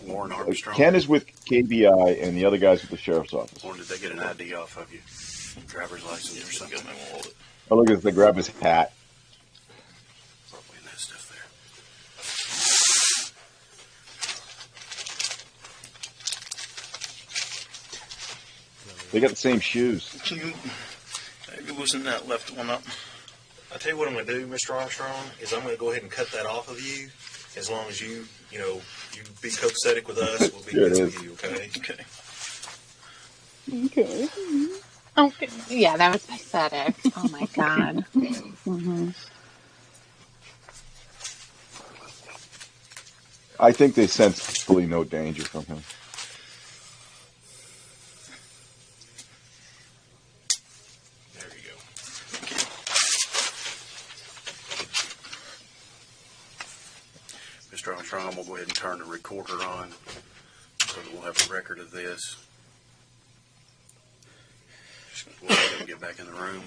Lorne Armstrong. Ken is with KBI, and the other guy's with the sheriff's office. Or did they get an ID off of you? Driver's license or something? Oh, look at this. They grab his hat. Probably in that stuff there. They got the same shoes. Maybe wasn't that left one up? I'll tell you what I'm going to do, Mr. Armstrong, is I'm going to go ahead and cut that off of you. As long as you be copacetic with us, we'll be good with you, okay? Okay. Okay. Yeah, that was pathetic. Oh my god. Mm-hmm. I think they sense absolutely no danger from him. There you go. Mr. Armstrong, I'm going to go ahead and turn the recorder on so that we'll have a record of this. Just going to go ahead and get back in the room.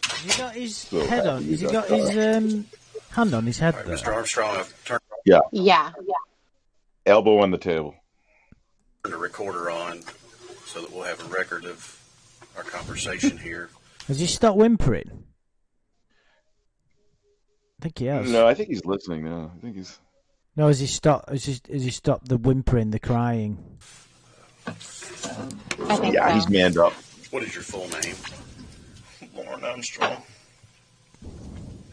Has he got his So head on? happy Has he he got got his hand on his head All right, there? Mr. Armstrong, I've turned Yeah. Elbow on the table. the recorder on so that we'll have a record of our conversation here. Has he stopped whimpering? I think he has. No, I think he's listening now. I think he's. No, has he stopped? Has he stopped the whimpering, the crying? I think Yeah, so. he's manned up. What is your full name? Lorne Armstrong.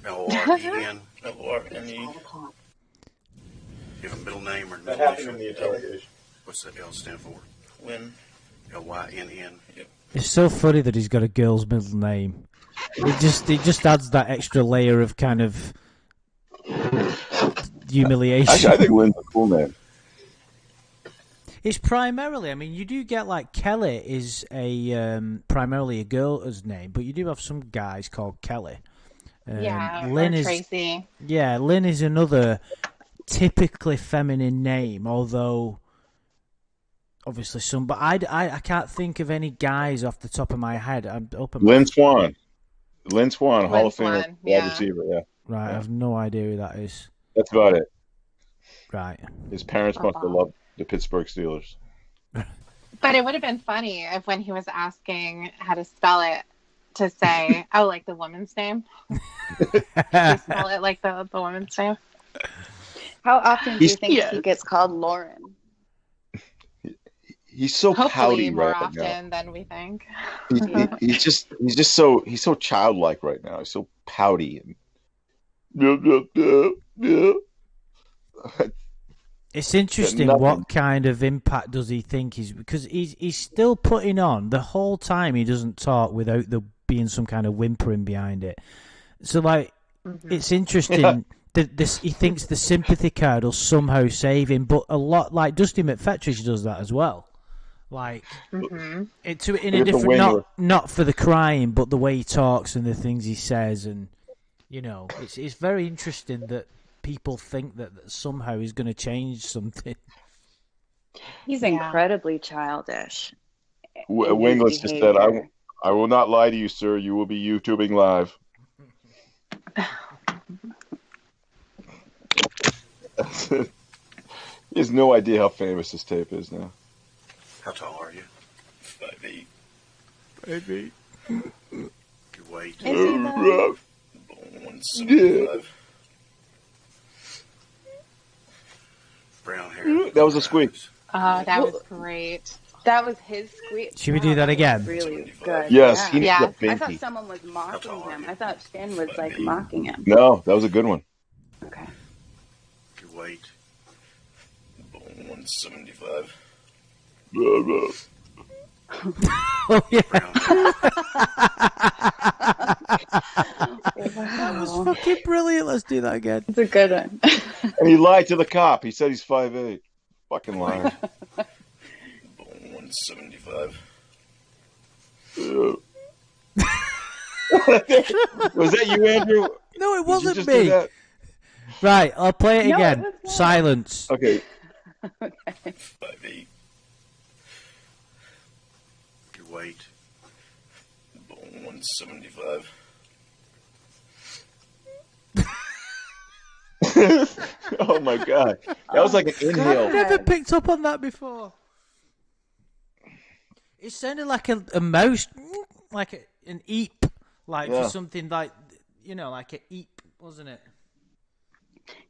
L-O-R-E-N. L-O-R-N-E. You have a middle name or middle initial? interrogation. What's that L stand for? Lynn. L-Y-N-N. Yep. It's so funny that he's got a girl's middle name. It just adds that extra layer of kind of humiliation. Actually, I think Lynn's a cool name. It's primarily, I mean, you do get like Kelly is a primarily a girl's name, but you do have some guys called Kelly. Yeah, Lynn or is Tracy. yeah, Lynn is another typically feminine name, although obviously some. But I can't think of any guys off the top of my head. I'm open. Lynn Swan. Lynn Swan, Hall of Famer, Swan, wide yeah. receiver. Yeah, Right, I have no idea who that is. that's about it. Right. His parents must have loved the Pittsburgh Steelers. But it would have been funny if when he was asking how to spell it, to say, oh, like the woman's name. To spell it like the woman's name. How often do you He's- think Yeah. he gets called Lauren? He's so Hopefully pouty more right often than we think. now. He's just so childlike right now. He's so pouty and. It's interesting nothing. what kind of impact does he think he's because he's still putting on the whole time he doesn't talk without there being some kind of whimpering behind it. So like it's interesting that this he thinks the sympathy card will somehow save him, but a lot like Dusty McFetridge does that as well. Like Mm-hmm. in Look a at the different winger. not for the crying, but the way he talks and the things he says, and you know it's very interesting that people think that somehow he's going to change something. He's Yeah. incredibly childish. in his Wingless just said, behavior. I will not lie to you, sir. You will be YouTubing live. He has no idea how famous this tape is now. How tall are you? 5'8". Your Wait. Is he though? 175. Brown hair. That was a squeak. Oh, that was great. That was his squeak. Should we do that was again? really good. Yes, he Yeah. needs a I thought binky. someone was mocking him. I thought Finn was like mocking him. No, that was a good one. Okay. Your weight. 175. Oh yeah. That was fucking brilliant. Let's do that again. It's a good one. And he lied to the cop. He said he's 5'8". Fucking lying. 175. Was that you, Andrew? No, it Did you wasn't just me. do that? Right, I'll play it No, again. it was not. Silence. Okay. Okay. 5'8". Your weight. 175. Oh my god, that was like an inhale. I've never picked up on that before. It sounded like a mouse, like an eep, like for something like, like an eep, wasn't it?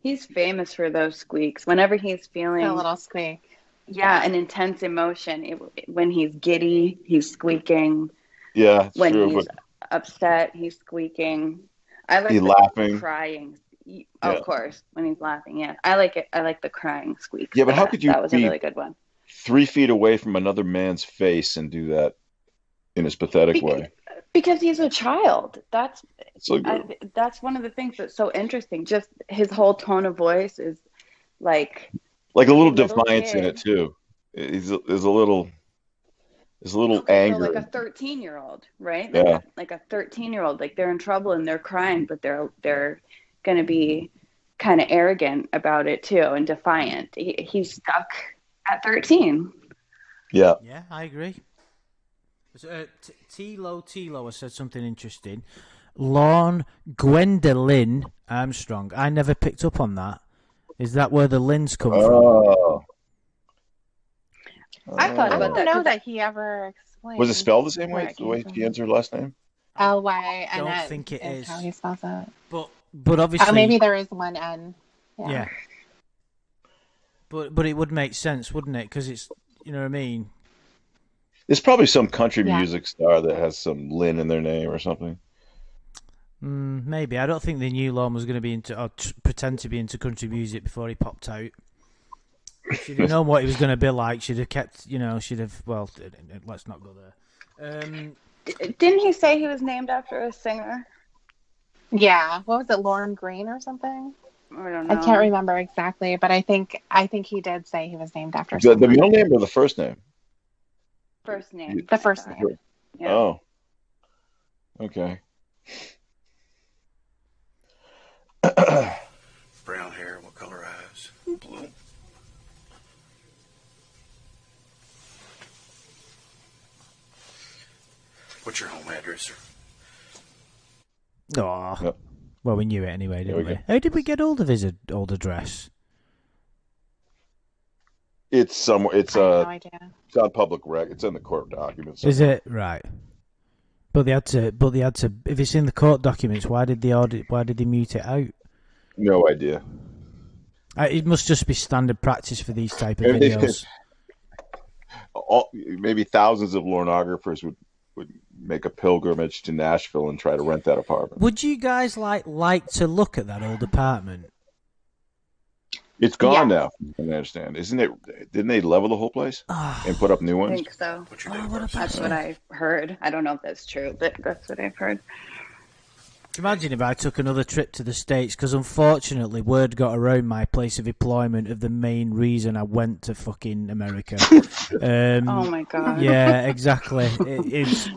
He's famous for those squeaks. Whenever he's feeling A little squeak. Yeah, an intense emotion. When he's giddy, he's squeaking. Yeah, it's when true, he's upset, he's squeaking. I like he's the laughing. crying. Yeah. Of course, when he's laughing, yeah. I like it. I like the crying squeak. Yeah, but how could you That was a be really good one. 3 feet away from another man's face and do that in his pathetic way? Because he's a child. That's So good. that's one of the things that's so interesting. Just his whole tone of voice is like a little little defiance kid. in it too. There's a little So anger. like a 13-year-old, right? Yeah. Like a 13-year-old, like they're in trouble and they're crying, but they're going to be kind of arrogant about it too and defiant. He's stuck at 13. Yeah. Yeah, I agree. So, Tilo has said something interesting. Lorne Gwendolyn Armstrong. I never picked up on that. Is that where the Lynn's come from? Oh. I thought I about don't that. know that he ever explained. Was it spelled the same where way? it The way came she from. ends her last name? L-Y-N-N. I don't think it is is. how he spells it. But obviously, Maybe there is one N. Yeah. But it would make sense, wouldn't it? Because it's, you know what I mean. There's probably some country Yeah. music star that has some Lynn in their name or something. Maybe. I don't think they knew Lorne was going to be into or pretend to be into country music before he popped out. She'd have known what he was going to be like. She'd have kept, she'd have. Well, let's not go there. Didn't he say he was named after a singer? Yeah. What was it, Lorne Green or something? I don't know. I can't remember exactly, but I think he did say he was named after The someone. middle name or the first name? First name. The first name. Yeah. Oh. Okay. Brown hair. What color eyes? Blue. What's your home address, sir? Aw. Yep. Well, we knew it anyway, There didn't we we? go. How did we get hold of his old address? It's somewhere. It's I have no idea. It's on public rec. It's in the court documents. Is it right? But they had to. If it's in the court documents, why did they mute it out? No idea. It must just be standard practice for these type of videos. Maybe thousands of Lornographers would make a pilgrimage to Nashville and try to rent that apartment. Would you guys like to look at that old apartment? It's gone Yeah. now, I understand. Isn't it? Didn't they level the whole place and put up new I ones? think so. What's your date of birth? That's what I've heard. I don't know if that's true, but that's what I've heard. Imagine if I took another trip to the States, because unfortunately word got around my place of employment of the main reason I went to fucking America. Oh my god. Yeah, exactly.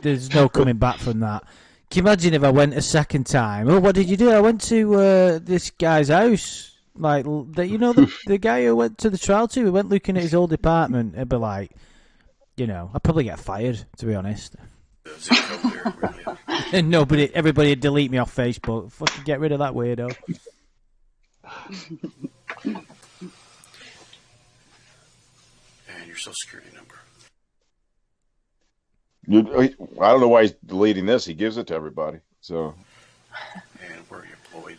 There's no coming back from that. Can you imagine if I went a second time? Oh, what did you do? I went to this guy's house. Like, the guy who went to the trial too, we went looking at his old apartment. It'd be like, I'd probably get fired, to be honest. The zip code there, really. And everybody would delete me off Facebook. Fucking get rid of that weirdo. And your social security number. I don't know why he's deleting this. He gives it to everybody. So. And where are you employed?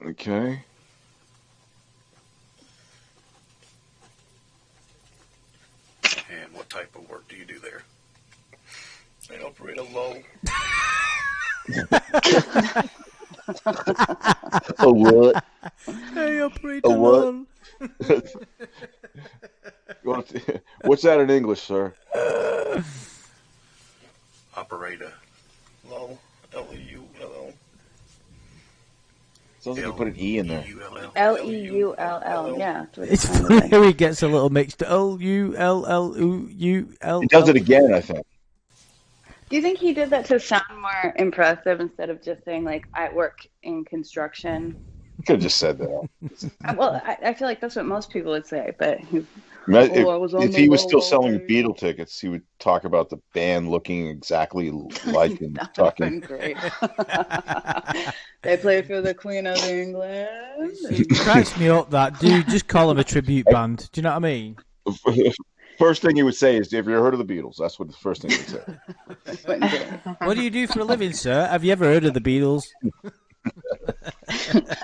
Okay. And what type of work do you do there? I operate a low. A what? Hey, operate A a what? lol. What's that in English, sir? Operate a low. L-E-U-L-L. Sounds like you put an E in there. Leull. Yeah, that's what it It's sounded funny like. how he gets a little mixed. L-U-L-L-U-U-L. He does it again, I think. Do you think he did that to sound more impressive instead of just saying like I work in construction? He could have just said that. Well, I feel like that's what most people would say, but If he was still selling Beatle tickets, he would talk about the band looking exactly like him. That would have been great. They play for the Queen of England. It cracks me up, that dude. Just call him a tribute band. Do you know what I mean? First thing he would say is, "Have you ever heard of the Beatles?" That's what the first thing he would say. What do you do for a living, sir? Have you ever heard of the Beatles?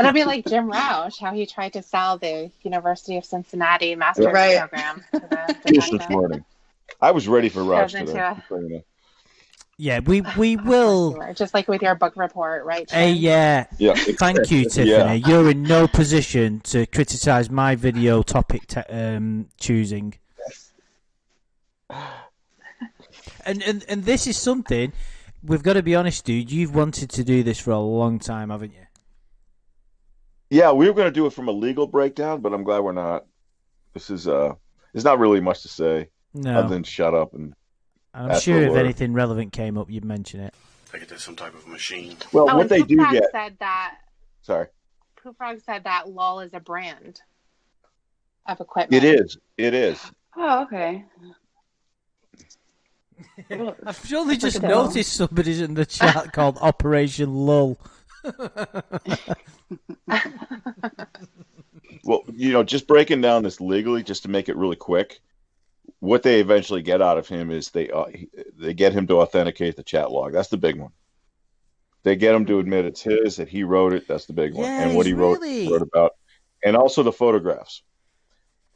It'll be like Jim Roush, how he tried to sell the University of Cincinnati master's program to the Just this morning. I was ready for Roush today. Yeah, we will. Just like with your book report, right? Hey, yeah. Thank you, Tiffany. Yeah. You're in no position to criticize my video topic choosing. And this is something we've got to be honest, dude. You've wanted to do this for a long time, haven't you? Yeah, we were going to do it from a legal breakdown, but I'm glad we're not. This is there's not really much to say other than shut up and. I'm sure if anything relevant came up, you'd mention it. I get to some type of machine. Well, what they do get. Said that. Sorry. Poop Frog said that LOL is a brand of equipment. It is. Oh, okay. I've only just noticed somebody's in the chat called Operation Lull. Well, just breaking down this legally, just to make it really quick, what they eventually get out of him is they get him to authenticate the chat log. That's the big one. They get him to admit it's his, that he wrote it. That's the big one. And what he wrote about. And also the photographs.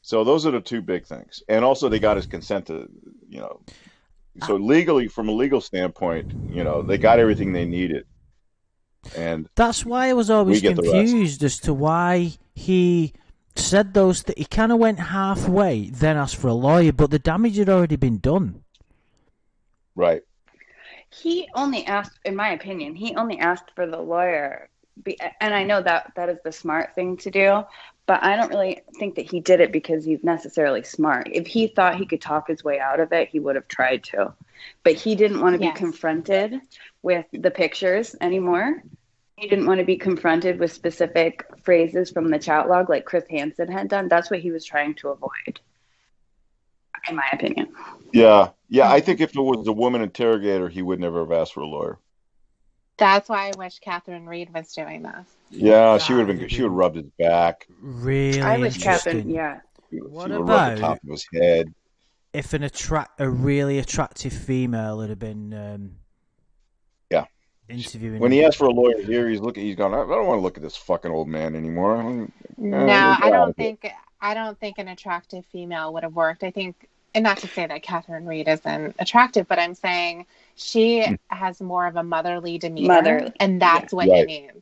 So those are the two big things. And also they got his consent to, So legally, from a legal standpoint, they got everything they needed. And that's why I was always confused as to why he said those. He kind of went halfway, then asked for a lawyer, but the damage had already been done. Right. He only asked, in my opinion, for the lawyer. And I know that is the smart thing to do, but I don't really think that he did it because he's necessarily smart. If he thought he could talk his way out of it, he would have tried to. But he didn't want to be confronted with the pictures anymore. He didn't want to be confronted with specific phrases from the chat log like Chris Hansen had done. That's what he was trying to avoid, in my opinion. Yeah. I think if there was a woman interrogator, he would never have asked for a lawyer. That's why I wish Catherine Reed was doing this. Yeah, she would have been. She would have rubbed his back. Really, I wish Catherine. Yeah. What she about the top of his head? If a really attractive female had been, interviewing when him? he asked for a lawyer here, he's going. I don't want to look at this fucking old man anymore. No, I don't think an attractive female would have worked. I think, and not to say that Catherine Reed isn't attractive, but I'm saying she has more of a motherly demeanor, and that's what he needs.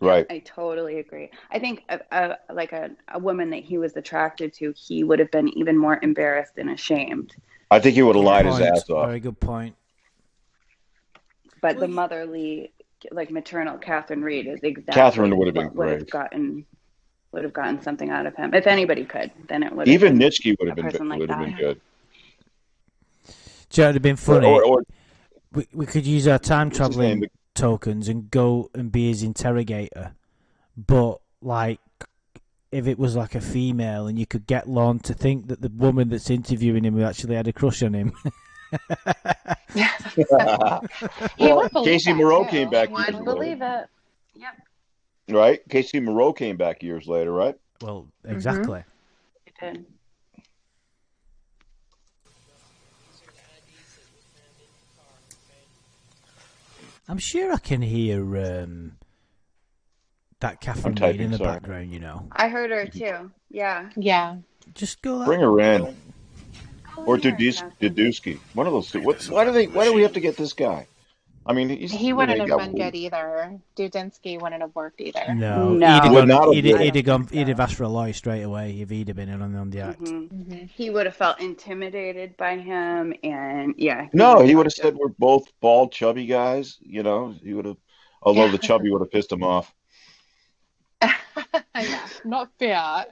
Right. I totally agree. I think like a woman that he was attracted to, he would have been even more embarrassed and ashamed. I think he would have lied his ass off. Very good point. But the motherly, like maternal Catherine Reed is exactly Catherine would have been would have gotten something out of him. If anybody could, then it would. Even Nitschke would have been good. It would have been funny. Or we could use our time traveling tokens and go and be his interrogator, but like if it was like a female and you could get Lorne to think that the woman that's interviewing him actually had a crush on him. Casey Moreau came back. Would believe it. Yep. Right, Casey Moreau came back years later, right? Well, exactly. It did. I'm sure I can hear that Catherine Reed in the background, you know. I heard her too. Yeah. Yeah. Just go. Bring her in. Go Or in there, Catherine. Dudusky. One of those two. Why do we have to get this guy? I mean, He wouldn't have been good either. Dudinsky wouldn't have worked either. No. No. He'd have asked for a lawyer straight away if he'd have been in on the act. He would have felt intimidated by him, and yeah. No, he would have said we're both bald, chubby guys. You know, he would have. Although the chubby would have pissed him off. Yeah, not fair.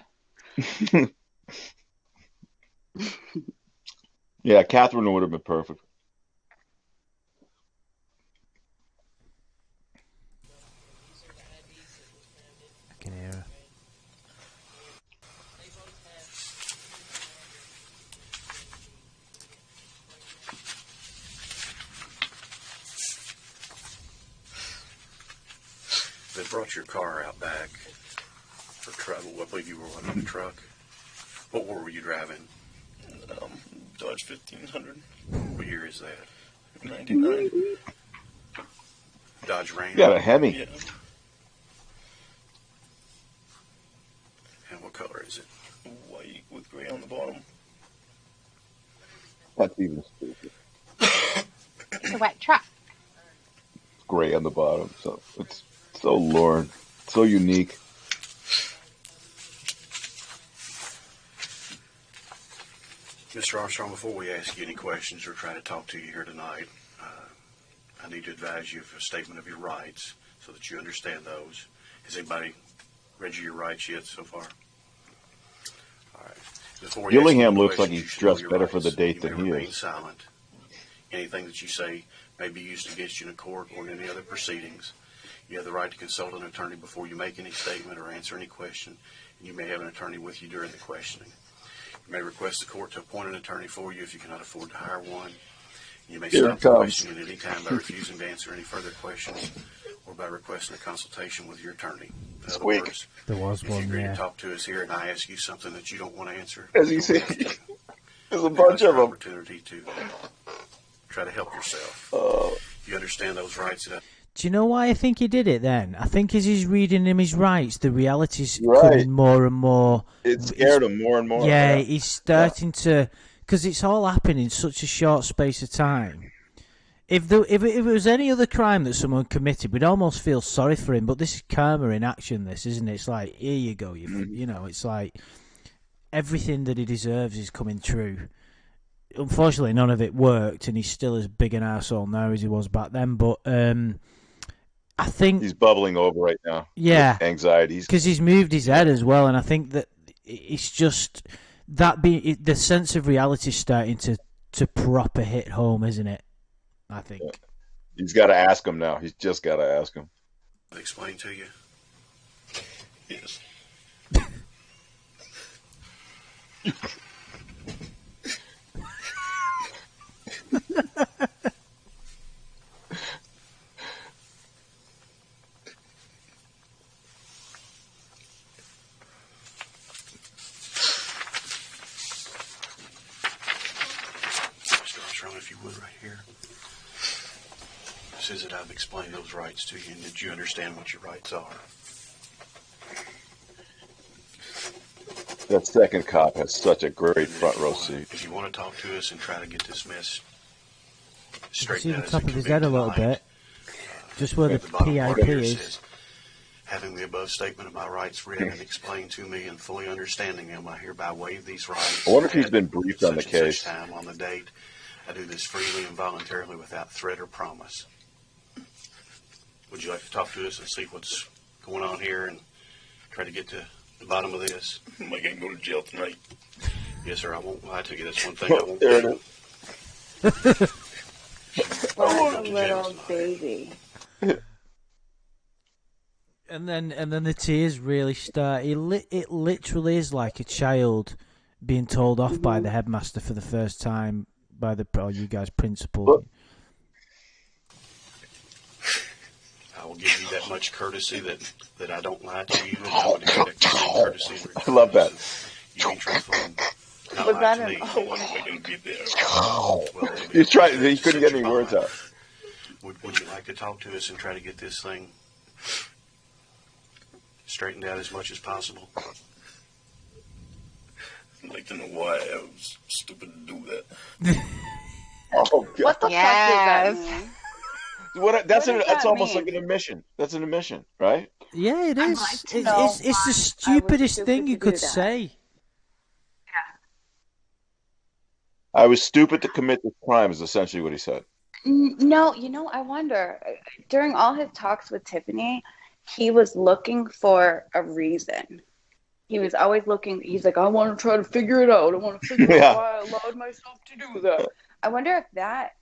Yeah, Catherine would have been perfect. I can hear her. They brought your car out back for travel. I believe you were on the truck. What were you driving? Dodge 1500. What year is that? 99. Dodge Ram? You got a Hemi. Yeah. And what color is it? White with gray on the bottom. That's even stupid. It's a wet truck. Gray on the bottom. So it's so Lorne. So unique. Mr. Armstrong, before we ask you any questions or try to talk to you here tonight, I need to advise you of a statement of your rights so that you understand those. Has anybody read you your rights yet so far? All right. Before Gillingham looks like he's dressed better for the date than he is. Silent. Anything that you say may be used against you in a court or in any other proceedings. You have the right to consult an attorney before you make any statement or answer any question, and you may have an attorney with you during the questioning. You may request the court to appoint an attorney for you if you cannot afford to hire one. You may stop the questioning at any time by refusing to answer any further questions or by requesting a consultation with your attorney. In other words, there was if one, you agree to talk to us here and I ask you something that you don't want to answer, as you see, there's a bunch of them. Opportunity to try to help yourself. You understand those rights? Do you know why I think he did it then? I think as he's reading him his rights, the reality's coming more and more. It scared him more and more. Yeah, he's starting to... Because it's all happening in such a short space of time. If it was any other crime that someone committed, we'd almost feel sorry for him. But this is karma in action, this, isn't it? It's like, here you go. You know, it's like everything that he deserves is coming true. Unfortunately, none of it worked, and he's still as big an arsehole now as he was back then. But I think he's bubbling over right now. Yeah, anxiety because he's moved his head as well, and I think that it's just that the sense of reality is starting to proper hit home, isn't it? I think he's got to ask him now. He's just got to ask him. Explain to you. Yes. If you would, right here. Says that I've explained those rights to you and that you understand what your rights are. That second cop has such a great front row seat. If you want to talk to us and try to get this mess see straightened out, the top of his head a little bit, just where the PIP is. Having the above statement of my rights read and explained to me and fully understanding them, I hereby waive these rights. I wonder if he's been briefed on the case. Time on the date. I do this freely and voluntarily without threat or promise. Would you like to talk to us and see what's going on here and try to get to the bottom of this? Am I going to go to jail tonight? Yes, sir. I won't lie to you. That's one thing I won't there do. It is. What a little baby. And then the tears really start. It literally is like a child being told off by the headmaster for the first time by you guys principal. I will give you that much courtesy that I don't lie to you, and I would expect the same courtesy. I love that. You be truthful and not Was lie that to me. an When am I going to be there? Well, He couldn't get any words out. Would you like to talk to us and try to get this thing straightened out as much as possible? I'd like to know why I was stupid to do that. Oh, God. What the fuck does that mean? That's almost like an admission. That's an admission, right? Yeah, it is. like to know It's the why I was stupidest stupid thing to you do could that. say. I was stupid to commit this crime is essentially what he said. No, I wonder. During all his talks with Tiffany, he was looking for a reason. He was always looking. He's like, I want to try to figure it out. I want to figure out why I allowed myself to do that. I wonder if that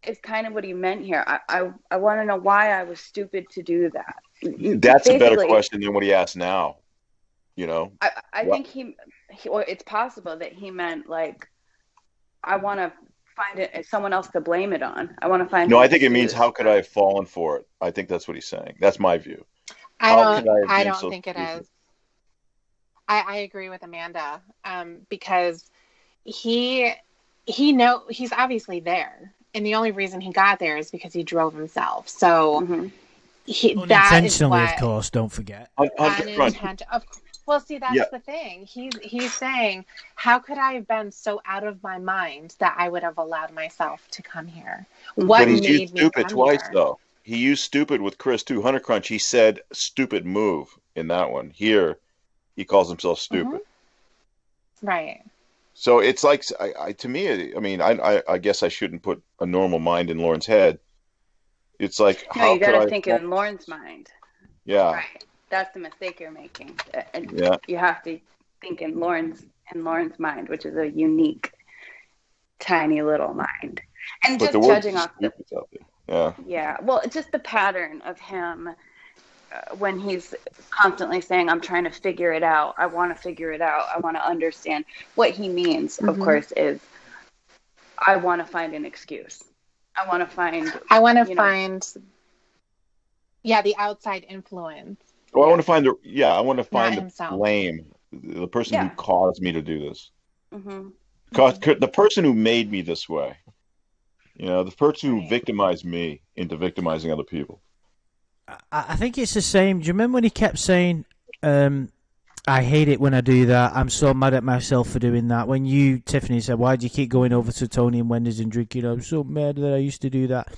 is kind of what he meant here. I want to know why I was stupid to do that. That's a better question than what he asked now. I think or it's possible that he meant like, I want to find someone else to blame it on. I want to find. No, I think it means how could I have fallen for it? I think that's what he's saying. That's my view. I don't think it is. I agree with Amanda because he's obviously there, and the only reason he got there is because he drove himself. So unintentionally, of course. Don't forget. Well, see, that's the thing. He's saying, how could I have been so out of my mind that I would have allowed myself to come here? But he's used stupid twice, though. He used stupid with Chris too. Hunter Crunch, he said stupid move in that one. Here, he calls himself stupid. Mm-hmm. Right. So it's like, to me, I mean, I guess I shouldn't put a normal mind in Lorne's head. It's like, no, you got to think in Lorne's mind. Yeah. Right. That's the mistake you're making. And yeah. You have to think in Lorne's mind, which is a unique, tiny little mind. And but just judging off the out there. Yeah. Well, it's just the pattern of him when he's constantly saying, I'm trying to figure it out. I want to figure it out. I want to understand. What he means, of course, is I want to find an excuse. I want to find the outside influence. Well, I want to find the blame, the person who caused me to do this. The person who made me this way. The person who victimized me into victimizing other people. I think it's the same. Do you remember when he kept saying, I hate it when I do that. I'm so mad at myself for doing that. When you, Tiffany, said, why do you keep going over to Tony and Wendy's and drinking? I'm so mad that I used to do that.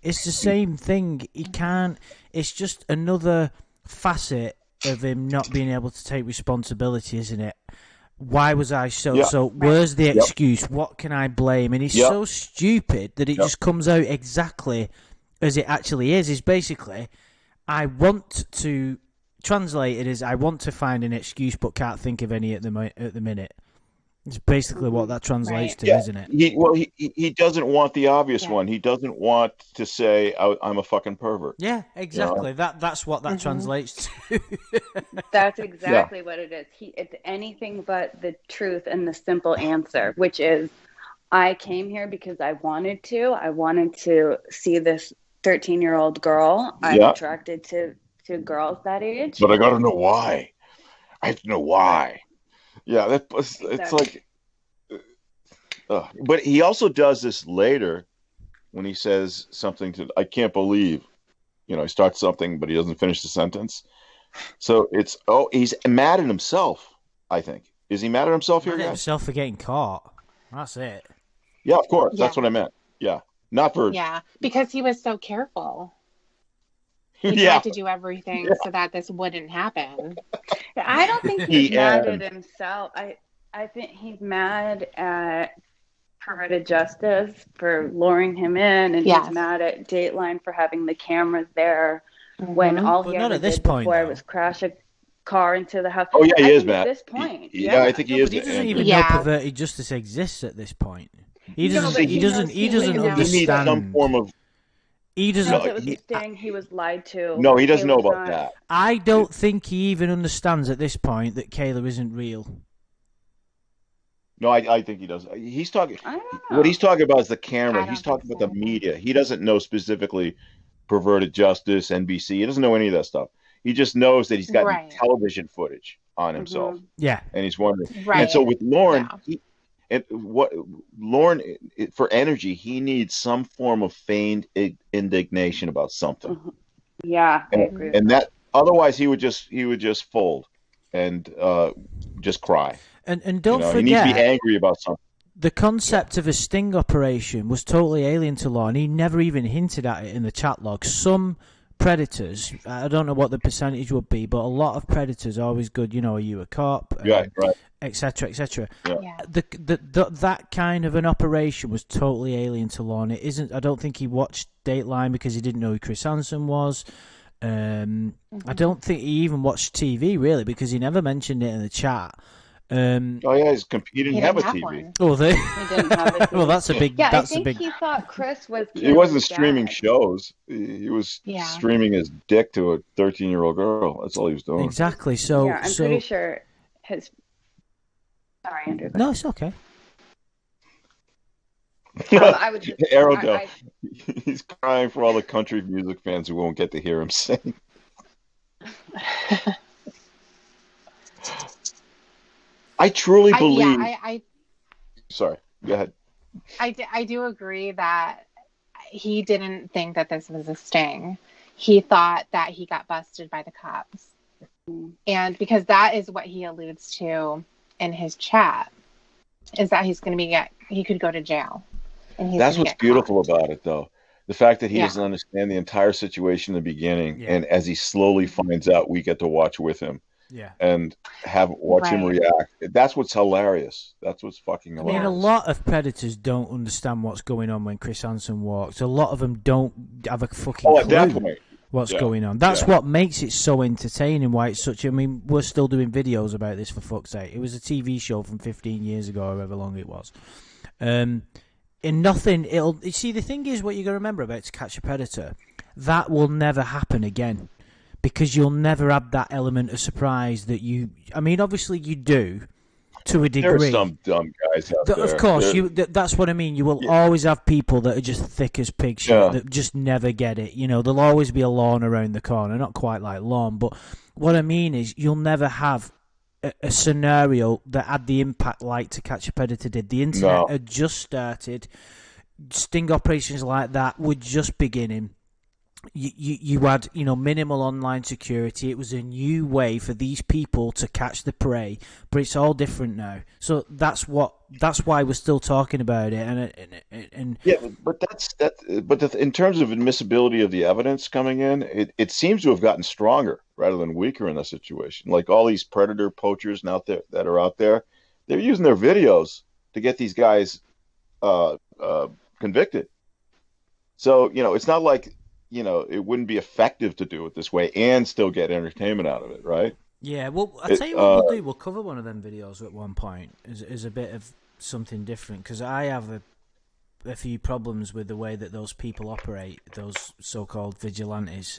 It's the same thing. He can't. It's just another facet of him not being able to take responsibility, isn't it? Why was I so where's the excuse? What can I blame? And he's so stupid that it just comes out exactly as it actually is. Is basically, I want to translate it as I want to find an excuse but can't think of any at the minute. It's basically what that translates to, isn't it? He doesn't want the obvious one. He doesn't want to say I'm a fucking pervert. Yeah, exactly. That's what that translates to. That's exactly what it is. It's anything but the truth and the simple answer, which is, I came here because I wanted to. I wanted to see this 13-year-old girl. I'm attracted to girls that age. But I got to know why. I have to know why. Yeah, it's like, but he also does this later when he says something I can't believe, he starts something, but he doesn't finish the sentence. So he's mad at himself, I think. Is he mad at himself here, Mad at guys? himself for getting caught. That's it. Yeah, of course. Yeah. That's what I meant. Yeah. Not for... Yeah, because he was so careful. He tried to do everything so that this wouldn't happen. I don't think he's mad at himself. I think he's mad at perverted justice for luring him in, and he's mad at Dateline for having the cameras there when all he ever did before was crash a car into the house. Oh yeah, he is mad. At this point, I think he is. But he doesn't even know perverted justice exists at this point. He doesn't understand. He needs some form of. He doesn't. It was the thing he was lied to. No, he doesn't know about that. I don't think he even understands at this point that Kayla isn't real. No, I think he does. He's talking. What he's talking about is the camera. He's talking about the media. He doesn't know specifically perverted justice, NBC. He doesn't know any of that stuff. He just knows that he's got television footage on himself. Yeah, and he's wondering. Right. And so with Lorne, And what Lorne, for energy, he needs some form of feigned indignation about something. Yeah, I agree with And that. otherwise he would just fold and just cry. And don't He needs to be forget, angry about something. the concept of a sting operation was totally alien to Lorne. He never even hinted at it in the chat log. Some predators, I don't know what the percentage would be, but a lot of predators are always good. Are you a cop? Right. Etc. Etc. Yeah. That kind of an operation was totally alien to Lorne. It isn't. I don't think he watched Dateline because he didn't know who Chris Hansen was. I don't think he even watched TV really because he never mentioned it in the chat. Oh yeah, his computer didn't have a TV. One. Oh, He didn't have a TV. well, that's a big. Yeah, that's I think a big. he thought Chris was. He wasn't Carol's streaming dad. shows. He was streaming his dick to a 13-year-old girl. That's all he was doing. Exactly. So Yeah, I'm pretty sure his. Sorry, Andrew. No, it's okay. I would just. Aerodel. He's crying for all the country music fans who won't get to hear him sing. I truly believe. Sorry, go ahead. I do agree that he didn't think that this was a sting. He thought that he got busted by the cops. And because that is what he alludes to in his chat, is that he could go to jail. And that's what's beautiful about it, though. The fact that he doesn't understand the entire situation in the beginning, and as he slowly finds out, we get to watch with him. Yeah. And watch him react. That's what's hilarious. That's what's fucking hilarious. I mean, a lot of predators don't understand what's going on when Chris Hansen walks. A lot of them don't have a fucking clue that point. What's going on. That's what makes it so entertaining, why it's such... I mean, we're still doing videos about this, for fuck's sake. It was a TV show from 15 years ago, however long it was. In nothing, you see, the thing is, what you got to remember about To Catch a Predator, that will never happen again. Because you'll never have that element of surprise that you... I mean, obviously you do, to a degree. There are some dumb guys out there. Of course, that's what I mean. You will always have people that are just thick as pig shit that just never get it. There'll always be a Lorne around the corner. Not quite like Lorne, but what I mean is you'll never have a scenario that had the impact like To Catch a Predator did. The internet had just started. Sting operations like that were just beginning. You had minimal online security. It was a new way for these people to catch the prey, but it's all different now. So that's why we're still talking about it. And but in terms of admissibility of the evidence coming in, it seems to have gotten stronger rather than weaker in this situation. Like all these predator poachers out there that are out there, they're using their videos to get these guys convicted. So it's not like it wouldn't be effective to do it this way and still get entertainment out of it, right? Yeah, well, I'll tell you what we'll do. We'll cover one of them videos at one point as a bit of something different, because I have a few problems with the way that those people operate, those so-called vigilantes.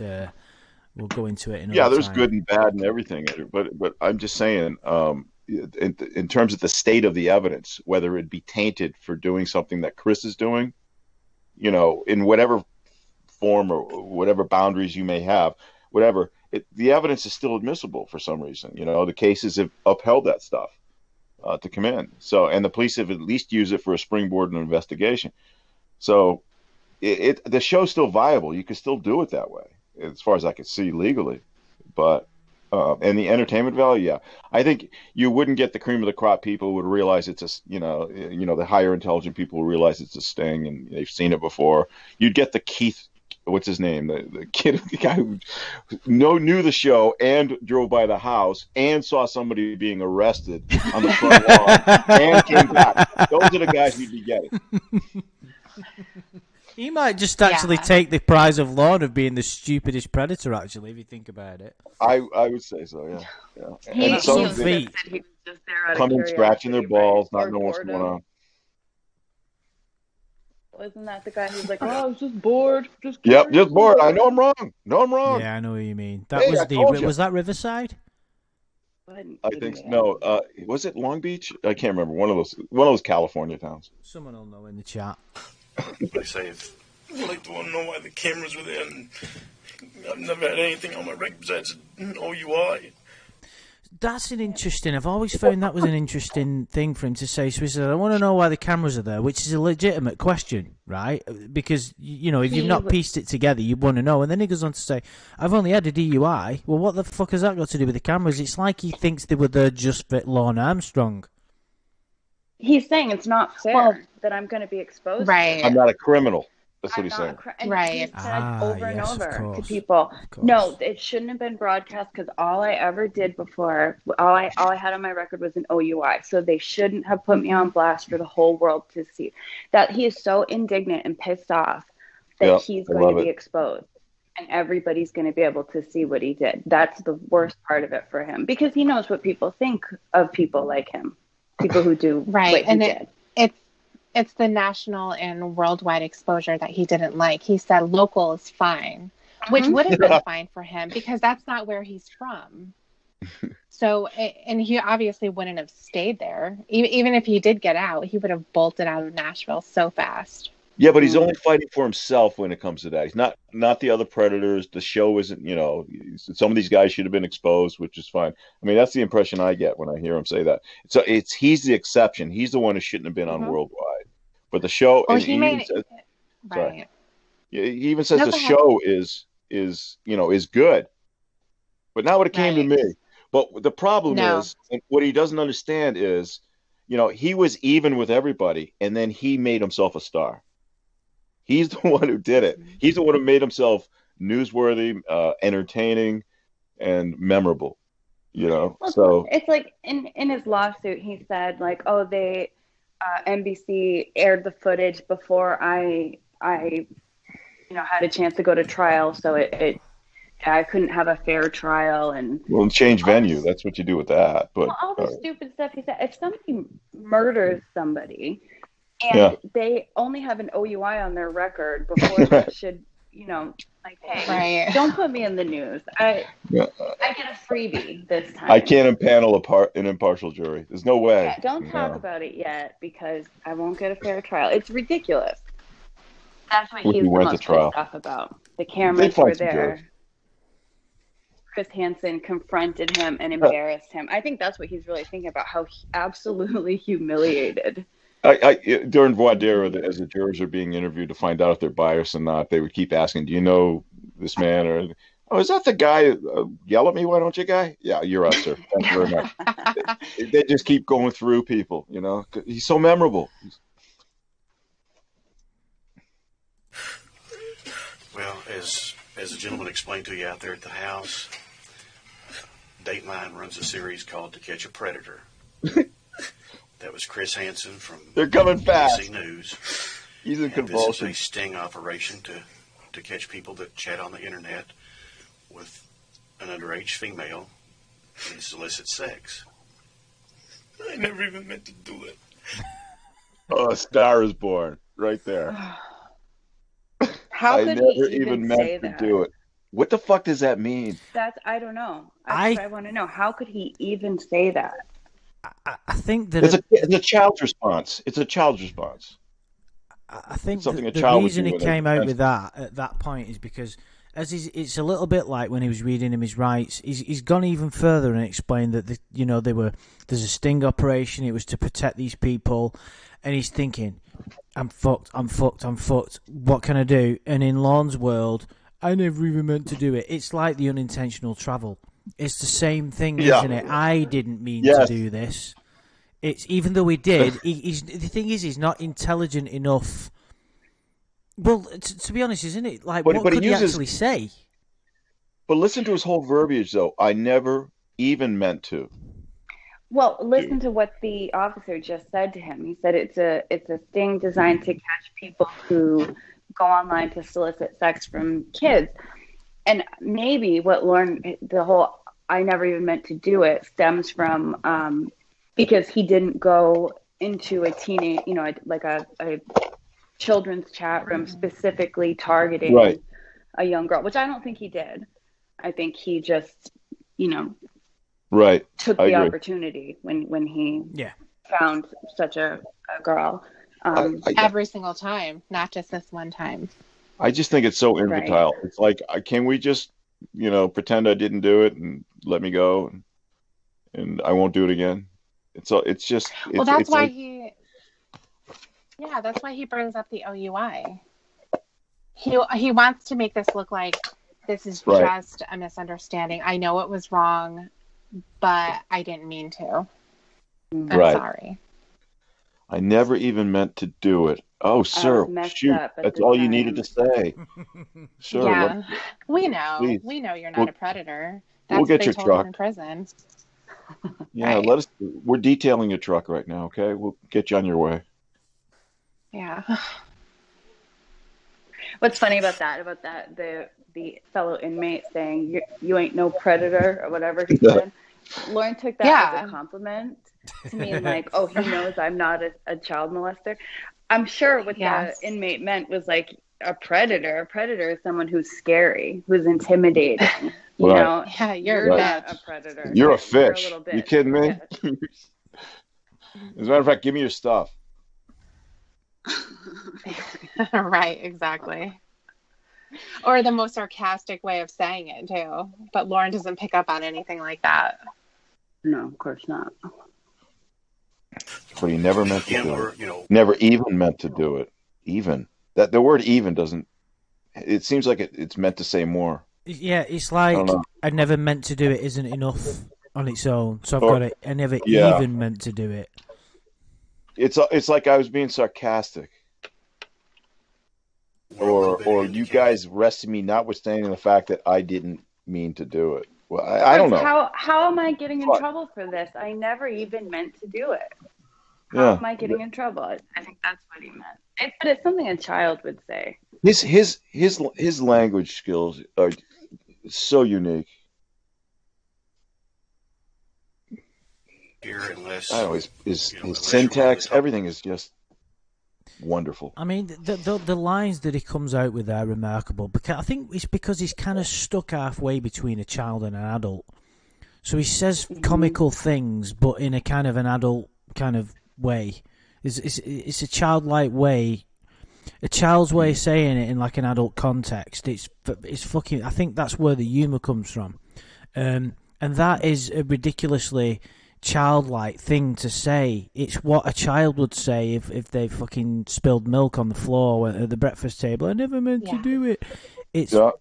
We'll go into it in there's good and bad and everything, but I'm just saying, in terms of the state of the evidence, whether it be tainted for doing something that Chris is doing, in whatever form or whatever boundaries you may have, the evidence is still admissible for some reason. The cases have upheld that stuff to come in. So, and the police have at least used it for a springboard in an investigation. So, the show's still viable. You can still do it that way, as far as I can see legally. But and the entertainment value, I think you wouldn't get the cream of the crop. People would realize it's the higher intelligent people will realize it's a sting and they've seen it before. You'd get the Keith. What's his name? The guy who knew the show and drove by the house and saw somebody being arrested on the front lawn and came back. Those are the guys you'd be getting. He might just actually take the prize of Lorne of being the stupidest predator, actually, if you think about it. I would say so, yeah. He and some said he was just there out of coming scratching their curiosity, balls, right? not knowing what's going on. Wasn't that the guy who's like, I was just bored. Just bored. I know I'm wrong. Yeah, I know what you mean. Was that Riverside? I think no. Was it Long Beach? I can't remember. One of those California towns. Someone will know in the chat. They say if you like to want to know why the cameras were there, and I've never had anything on my records that's OUI. That's an interesting. I've always found that was an interesting thing for him to say. So he said, "I want to know why the cameras are there," which is a legitimate question, right? Because if you've not pieced it together, you want to know. And then he goes on to say, "I've only had a DUI." Well, what the fuck has that got to do with the cameras? It's like he thinks they were there just for Lorne Armstrong. He's saying it's not fair that I'm going to be exposed. Right. I'm not a criminal. That's what he's saying. Right. He said over and over to people, no, it shouldn't have been broadcast because all I ever did before, all I had on my record was an OUI. So they shouldn't have put me on blast for the whole world to see. That he is so indignant and pissed off that he's going to be exposed. And everybody's going to be able to see what he did. That's the worst part of it for him because he knows what people think of people like him, people who do what he did. It's the national and worldwide exposure that he didn't like. He said local is fine, which would have been fine for him because that's not where he's from. So, and he obviously wouldn't have stayed there. Even if he did get out, he would have bolted out of Nashville so fast. Yeah, but he's only fighting for himself when it comes to that. He's not the other predators. The show isn't, some of these guys should have been exposed, which is fine. I mean, that's the impression I get when I hear him say that. So he's the exception. He's the one who shouldn't have been on Worldwide. But the show, or he even says the show is good. But not what it came to me. But the problem is, and what he doesn't understand is, he was even with everybody, and then he made himself a star. He's the one who did it. He's the one who made himself newsworthy, entertaining, and memorable. Well, so it's like in his lawsuit, he said like, "Oh, they NBC aired the footage before I had a chance to go to trial, so I couldn't have a fair trial." And change venue. That's what you do with that. But all the stupid stuff he said. If somebody murders somebody and they only have an OUI on their record before that should, hey, don't put me in the news. I get a freebie this time. I can't impanel an impartial jury. There's no way. Yeah, don't talk about it yet because I won't get a fair trial. It's ridiculous. That's what he's the most pissed off about. The cameras were there. Chris Hansen confronted him and embarrassed him. I think that's what he's really thinking about, how absolutely humiliated. During voir dire, as the jurors are being interviewed to find out if they're biased or not, they would keep asking, "Do you know this man?" Or, "Oh, is that the guy? Yell at me, why don't you, guy?" "Yeah, you're us, sir. Thank you very much." They just keep going through people, He's so memorable. Well, as the gentleman explained to you out there at the house, Dateline runs a series called To Catch a Predator. That was Chris Hansen from They're coming fast. NBC News. He's in convulsions. This is a sting operation to catch people that chat on the internet with an underage female and solicit sex. I never even meant to do it. Oh, a star is born right there. How could he even say to do it? What the fuck does that mean? I don't know. I want to know. How could he even say that? I think that it's a child's response. It's a child's response. I think the reason he came out with that at that point is because it's a little bit like when he was reading him his rights. He's gone even further and explained that there's a sting operation. It was to protect these people, and he's thinking, I'm fucked. What can I do? And in Lorne's world, I never even meant to do it. It's like the unintentional travel. It's the same thing, isn't it? I didn't mean to do this. It's even though he did. The thing is, he's not intelligent enough. Well, to be honest, isn't it? Like, what could he actually say? But listen to his whole verbiage, though. I never even meant to. Well, listen to what the officer just said to him. He said it's a sting designed to catch people who go online to solicit sex from kids. And maybe what Lorne, the whole "I never even meant to do it" stems from because he didn't go into a teenage, like a children's chat room specifically targeting a young girl, which I don't think he did. I think he just, took the opportunity when he found such a girl. Every single time, not just this one time. I just think it's so infantile. It's like, can we just, pretend I didn't do it and let me go? and I won't do it again. It's just Well, that's why like, that's why he brings up the OUI. He wants to make this look like this is just a misunderstanding. I know it was wrong, but I didn't mean to. I'm sorry. I never even meant to do it. Oh, sir, shoot. That's all you needed to say. Sure. Yeah, we know. Please. We know you're not a predator. That's we'll get what your they told truck you in prison. Yeah, right. We're detailing your truck right now, okay? We'll get you on your way. Yeah. What's funny about that, the fellow inmate saying you ain't no predator or whatever he said. Lorne took that as a compliment to mean like, oh, he knows I'm not a child molester. I'm sure what the inmate meant was like a predator. A predator is someone who's scary, who's intimidating. You know, yeah, you're not a predator. You're a fish. You're a little bit. You kidding me? Yes. As a matter of fact, give me your stuff. Right, exactly. Or the most sarcastic way of saying it too. But Lorne doesn't pick up on anything like that. No, of course not. But he never meant to do it. Never even meant to do it. Even that the word "even" doesn't. It seems like it's meant to say more. Yeah, it's like I never meant to do it isn't enough on its own. So I've got it. I never even meant to do it. It's like I was being sarcastic. Or you guys arrested me notwithstanding the fact that I didn't mean to do it. Well, I don't know. How am I getting in trouble for this? I never even meant to do it. How am I getting in trouble? I think that's what he meant. But it's something a child would say. His language skills are so unique. Unless, I know his syntax, everything is just wonderful. I mean, the lines that he comes out with are remarkable. Because I think it's because he's kind of stuck halfway between a child and an adult. So he says comical things, but in a kind of an adult kind of way. It's a childlike way, a child's way of saying it in like an adult context. It's fucking. I think that's where the humour comes from, and that is a ridiculously childlike thing to say. It's what a child would say if they fucking spilled milk on the floor at the breakfast table. I never meant to do it.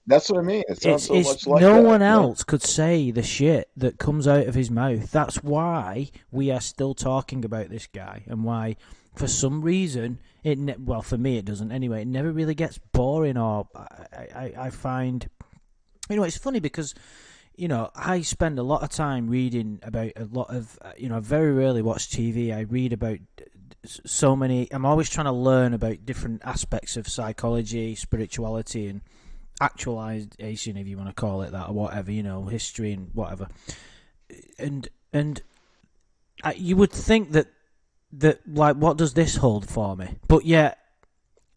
That's what I mean. It sounds so much like no that. one else could say the shit that comes out of his mouth. That's why we are still talking about this guy, and why, for some reason, well, for me it doesn't anyway. It never really gets boring, or I find, it's funny because, I spend a lot of time reading about a lot of, I very rarely watch TV. I read about so many. I'm always trying to learn about different aspects of psychology, spirituality, and actualization, if you want to call it that, or whatever, history and whatever. And you would think that like, what does this hold for me? But yet,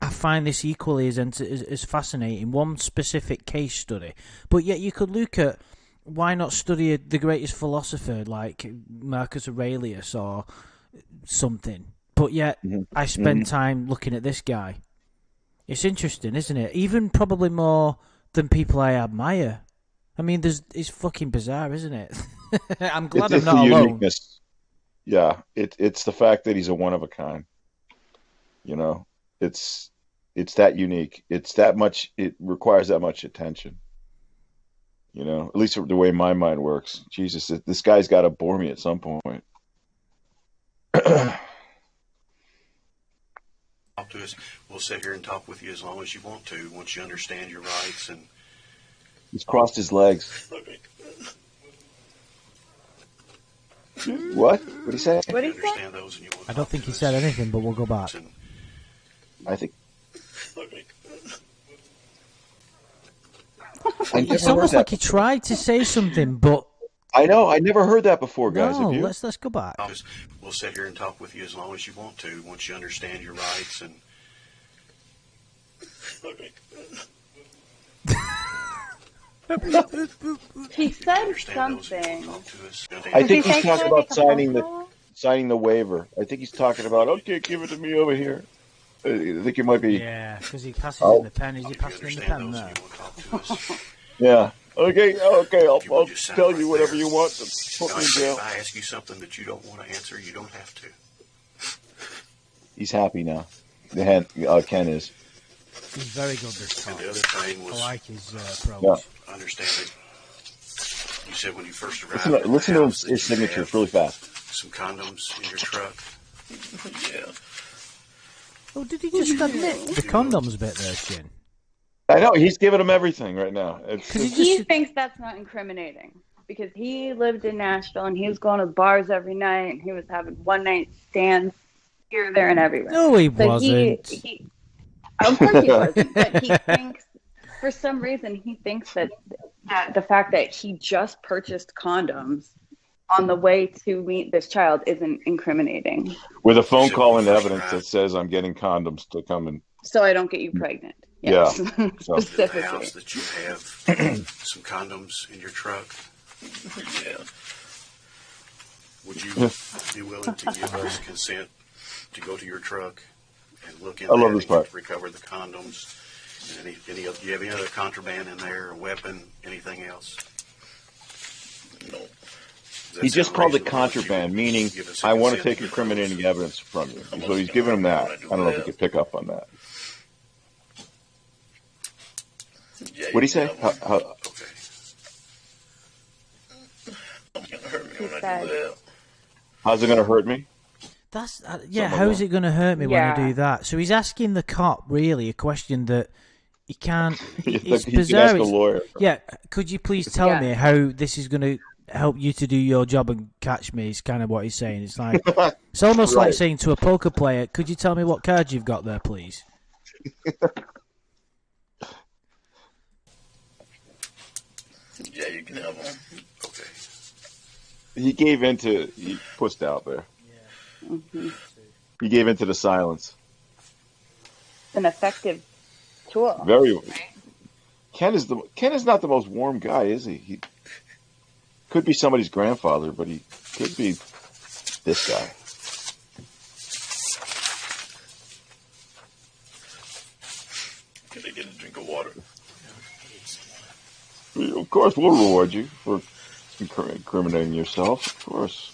I find this equally as fascinating. One specific case study, but yet you could look at, why not study the greatest philosopher like Marcus Aurelius or something? But yet, I spend time looking at this guy. It's interesting, isn't it? Even probably more than people I admire. I mean, it's fucking bizarre, isn't it? I'm glad I'm not alone. Uniqueness. Yeah, it's the fact that he's a one of a kind. It's that unique. It's that much. It requires that much attention. At least the way my mind works. Jesus, this guy's got to bore me at some point. Talk to us. We'll sit here and talk with you as long as you want to. Once you understand your rights, and he's crossed his legs. What? What did he say? What did he say? I don't think he said anything, but we'll go back. I think. It's almost like he tried to say something, but I know. I never heard that before, guys. No, let's go back. We'll sit here and talk with you as long as you want to. Once you understand your rights, and he said something. I think he's talking about signing the waiver. I think he's talking about, okay, give it to me over here. I think it might be. Yeah, because he passes in the pen. Is he passing in the pen there? Yeah. Okay, I'll If you would just sign tell right you whatever there. you want to put Now, me in jail. if I ask you something that you don't want to answer, you don't have to. He's happy now. Ken is. He's very good this And time. the other thing I was, like his approach. Yeah. I understand it. You said when you first arrived at the Listen to house that his you signature. have It's really fast. some condoms in your truck. Yeah. Oh, did he just admit the condoms bit there, Shin? I know he's giving him everything right now. He thinks that's not incriminating because he lived in Nashville and he was going to bars every night and he was having one night stands here, there, and everywhere. No, he So wasn't. he of course he wasn't, but he thinks for some reason he thinks that the fact that he just purchased condoms on the way to meet this child isn't incriminating. With a phone call and evidence that says I'm getting condoms to come and. So I don't get you pregnant. Yes. Yeah. Specifically. The house that you have some condoms in your truck. Yeah. Would you be willing to give us consent to go to your truck and look in I love there this part. and recover the condoms? And do you have any other contraband in there, a weapon, anything else? No. He just called it contraband, meaning I want to take incriminating evidence from you. So he's giving him that. I don't know if he could pick up on that. Yeah, What did he say? Okay. It's gonna hurt me when I do that. How's it going to hurt me? That's how is it going to hurt me when I do that? So he's asking the cop really a question that he can't. It's bizarre. Ask a lawyer. Yeah, could you please tell me how this is going to help you to do your job and catch me? Is kind of what he's saying. It's like it's almost like saying to a poker player, "Could you tell me what cards you've got there, please?" Yeah, you can have one. Okay. He gave into. He pushed out there. Yeah. Mm-hmm. He gave into the silence. It's an effective tool. Very. Ken is not the most warm guy, is he? He could be somebody's grandfather, but he could be this guy. Can I get a drink of water? Of course, we'll reward you for incriminating yourself. Of course.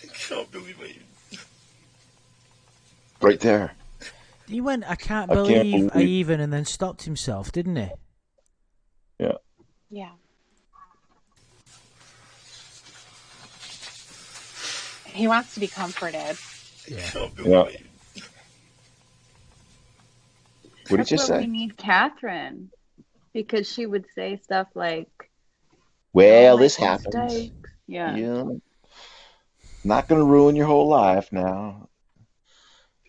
I can't believe it. Right there. He went, I can't believe I even, and then stopped himself, didn't he? Yeah. Yeah. He wants to be comforted. Yeah. What did you say? We need Catherine because she would say stuff like, "Well, this happens. Mistakes. Yeah. Not going to ruin your whole life now."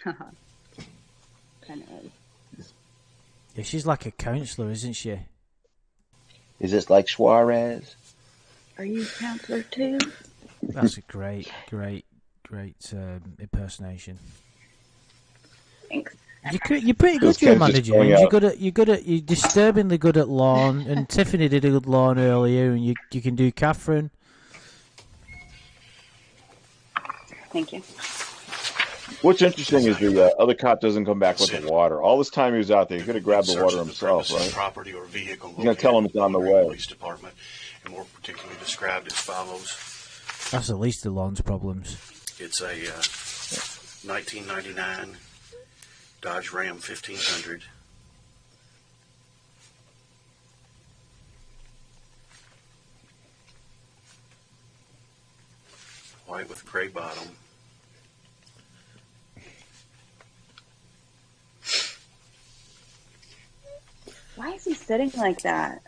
Kind of is. Yeah, she's like a counselor, isn't she? Is this like Suarez? Are you a counselor too? That's a great impersonation. Thanks. You're pretty good, Joe Manager. You're disturbingly good at Lorne, and Tiffany did a good Lorne earlier, and you can do Catherine. Thank you. What's interesting is the other cop doesn't come back with the water. All this time he was out there, he could have grabbed the water himself, right? Property or vehicle. He's going to tell him it's on the way. Police department, and more particularly described as follows. That's the least of Lorne's problems. It's a 1999 Dodge Ram 1500. White with gray bottom. Why is he sitting like that?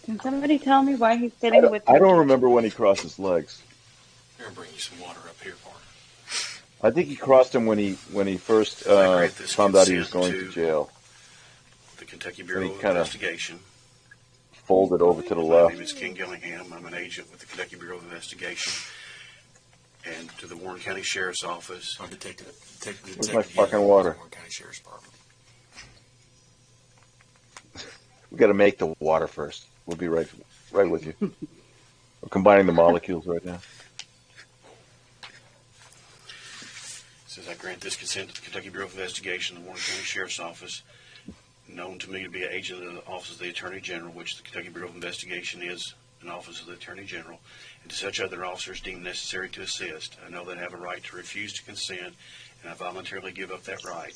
Can somebody tell me why he's sitting with? I don't remember when he crossed his legs. I'm gonna bring you some water up here for him. I think he crossed him when he first found out he was going to jail. The Kentucky Bureau of kinda Investigation. Folded over to the My left. name is Ken Gillingham. I'm an agent with the Kentucky Bureau of Investigation. And to the Warren County Sheriff's Office. Where's my fucking water? Warren County Sheriff's Department. We got to make the water first. We'll be right with you. We're combining the molecules right now. Says I grant this consent to the Kentucky Bureau of Investigation, the Warren County Sheriff's Office, known to me to be an agent of the Office of the Attorney General, which the Kentucky Bureau of Investigation is an office of the Attorney General, and to such other officers deemed necessary to assist. I know that I have a right to refuse to consent, and I voluntarily give up that right.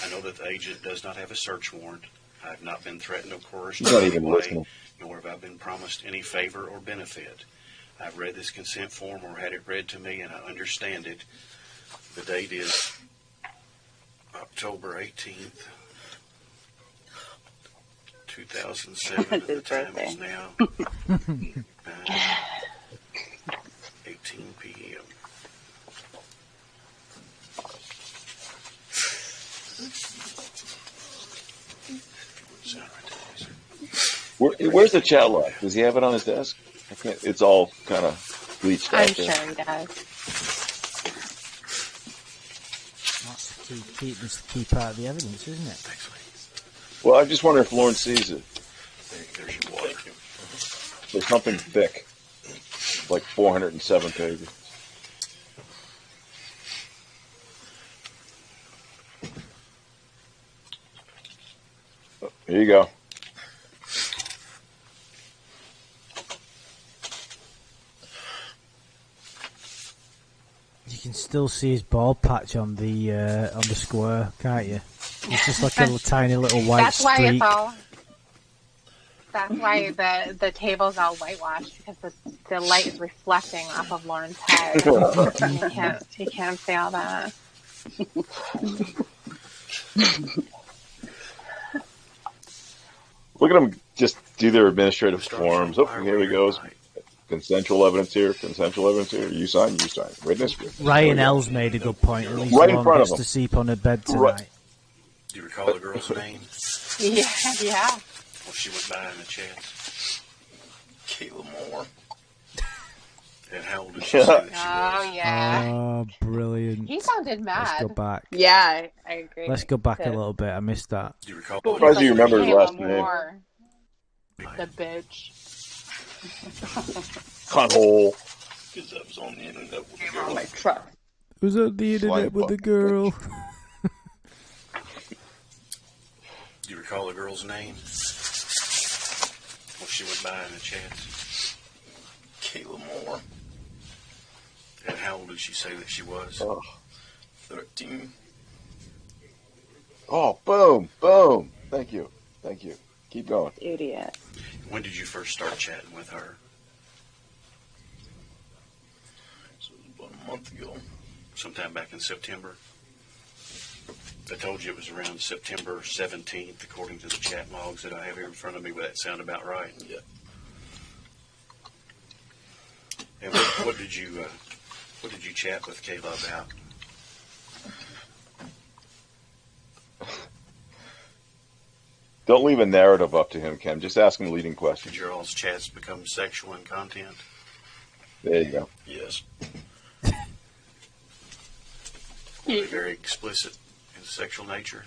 I know that the agent does not have a search warrant. I have not been threatened or coerced in any way, nor have I been promised any favor or benefit. I've read this consent form or had it read to me, and I understand it. The date is October 18th, 2007. The time is now 18 p.m. Where's the chat log? Does he have it on his desk? I can't. It's all kind of bleached out. I'm sure he does. That's the key part of the evidence, isn't it? Well, I just wonder if Lorne sees it. There's your water. There's something thick, like 407 pages. Oh, here you go. You can still see his bald patch on the square, can't you? It's just like a tiny little white That's why streak. it's all. That's why the table's all whitewashed, because the light is reflecting off of Lauren's head. You can't see all that. Look at them just do their administrative forms. Oh, here he goes. Consensual evidence here. Consensual evidence here. You sign. You sign. Witness. Ryan L's made a good point. At least Right in Lorne front of gets him. to sleep on her bed tonight. Right. Do you recall the girl's name? Yeah. Well, she went by in the chat. Kayla Moore. And how old did she say that she was? Oh yeah. Oh, brilliant. He sounded Let's mad. go back. Yeah, I agree. Let's go back a little bit. I missed that. Do you recall? I'm surprised you remember his last name. Moore. The bitch. Cunthole. Because I was on the internet with Came on my truck. Was on the internet with a girl. Do you recall the girl's name? Well, she went by in the chat. Kayla Moore. And how old did she say that she was? Oh. 13. Oh, boom, boom. Thank you. Thank you. Keep going. Idiot. When did you first start chatting with her? So it was about a month ago. Sometime back in September. I told you it was around September 17th, according to the chat logs that I have here in front of me. Would that sound about right? Yeah. And what did you chat with Kayla about? Don't leave a narrative up to him, Ken. Just ask him leading questions. Did your all's chats become sexual in content? There you go. Yes. Were they very explicit in sexual nature?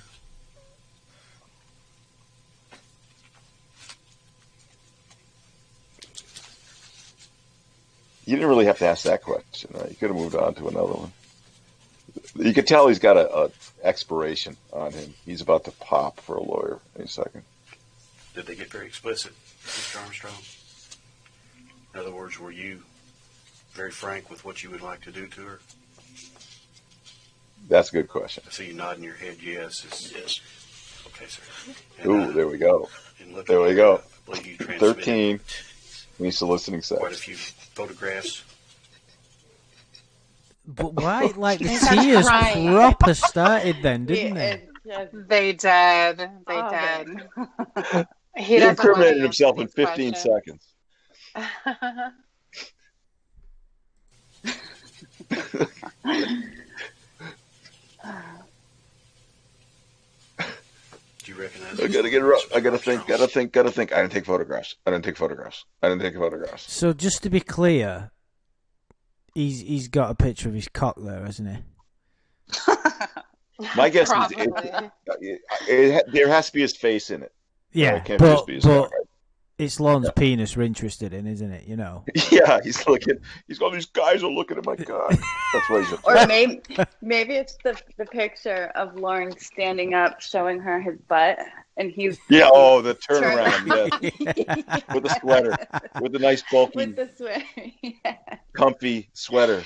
You didn't really have to ask that question. Right? You could have moved on to another one. You could tell he's got a expiration on him. He's about to pop for a lawyer any second. Did they get very explicit, Mr. Armstrong? In other words, were you very frank with what you would like to do to her? That's a good question. I see you nodding your head yes. Yes. Okay, sir. Ooh, there we go. And There we go. I believe you transmitted 13. He's soliciting sex. quite a few photographs. But why? Like the He's not tears crying. proper started then, didn't they? They did. They Oh, did. He He doesn't incriminated wanna himself in answer these 15 questions. seconds. Do you recognize I gotta get it right. I gotta think. I didn't take photographs. I didn't take photographs. So just to be clear, he's got a picture of his cock there, hasn't he? My guess is Probably. there has to be his face in it. Yeah, It can't just be his but right? it's Lorne's penis we're interested in, isn't it? You know. Yeah, he's looking. He's got these guys are looking at my cock. That's why he's Or maybe it's the picture of Lorne standing up, showing her his butt, and he's the turnaround, yeah. with the sweater, with the nice bulky, with the sweater, yeah. comfy sweater,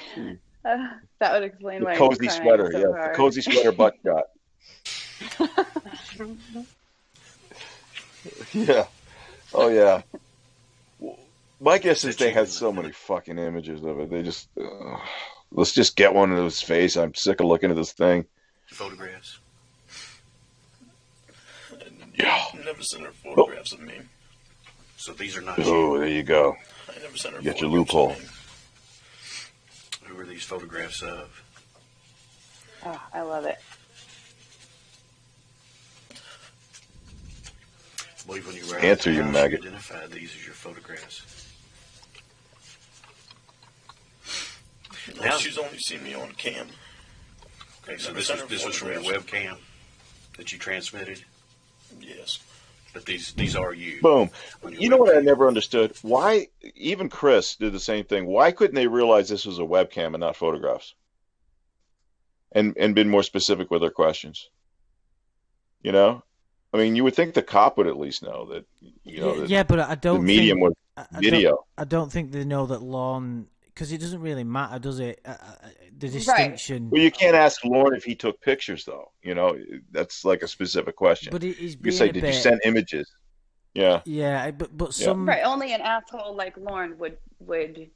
That would explain the why cozy I'm crying sweater, so the hard. cozy sweater butt shot. Yeah. Oh yeah. My guess is they had so many fucking images of it. They just let's just get one of his face. I'm sick of looking at this thing. Photographs. Yeah. I never sent her photographs of me. So these are not Oh, you. there you go. I never sent her Get your photographs loophole. of me. Who are these photographs of? Oh, I love it. I believe when you were Answer, you out, maggot. identified these as your photographs. No, she's only seen me on cam. Okay, so this was from your webcam that you transmitted, Yes. but these are you. Boom. on your You know what I webcam. never understood? Why, even Chris did the same thing. Why couldn't they realize this was a webcam and not photographs? And been more specific with their questions? You know? I mean, you would think the cop would at least know that, Yeah, but I the don't medium think was video. I don't think they know that Lorne, because it doesn't really matter, does it? The distinction. Well, you can't ask Lorne if he took pictures, though. That's like a specific question. But he's You being say, a did bit. you send images? Yeah. Yeah, but Yeah. some. Right, only an asshole like Lorne would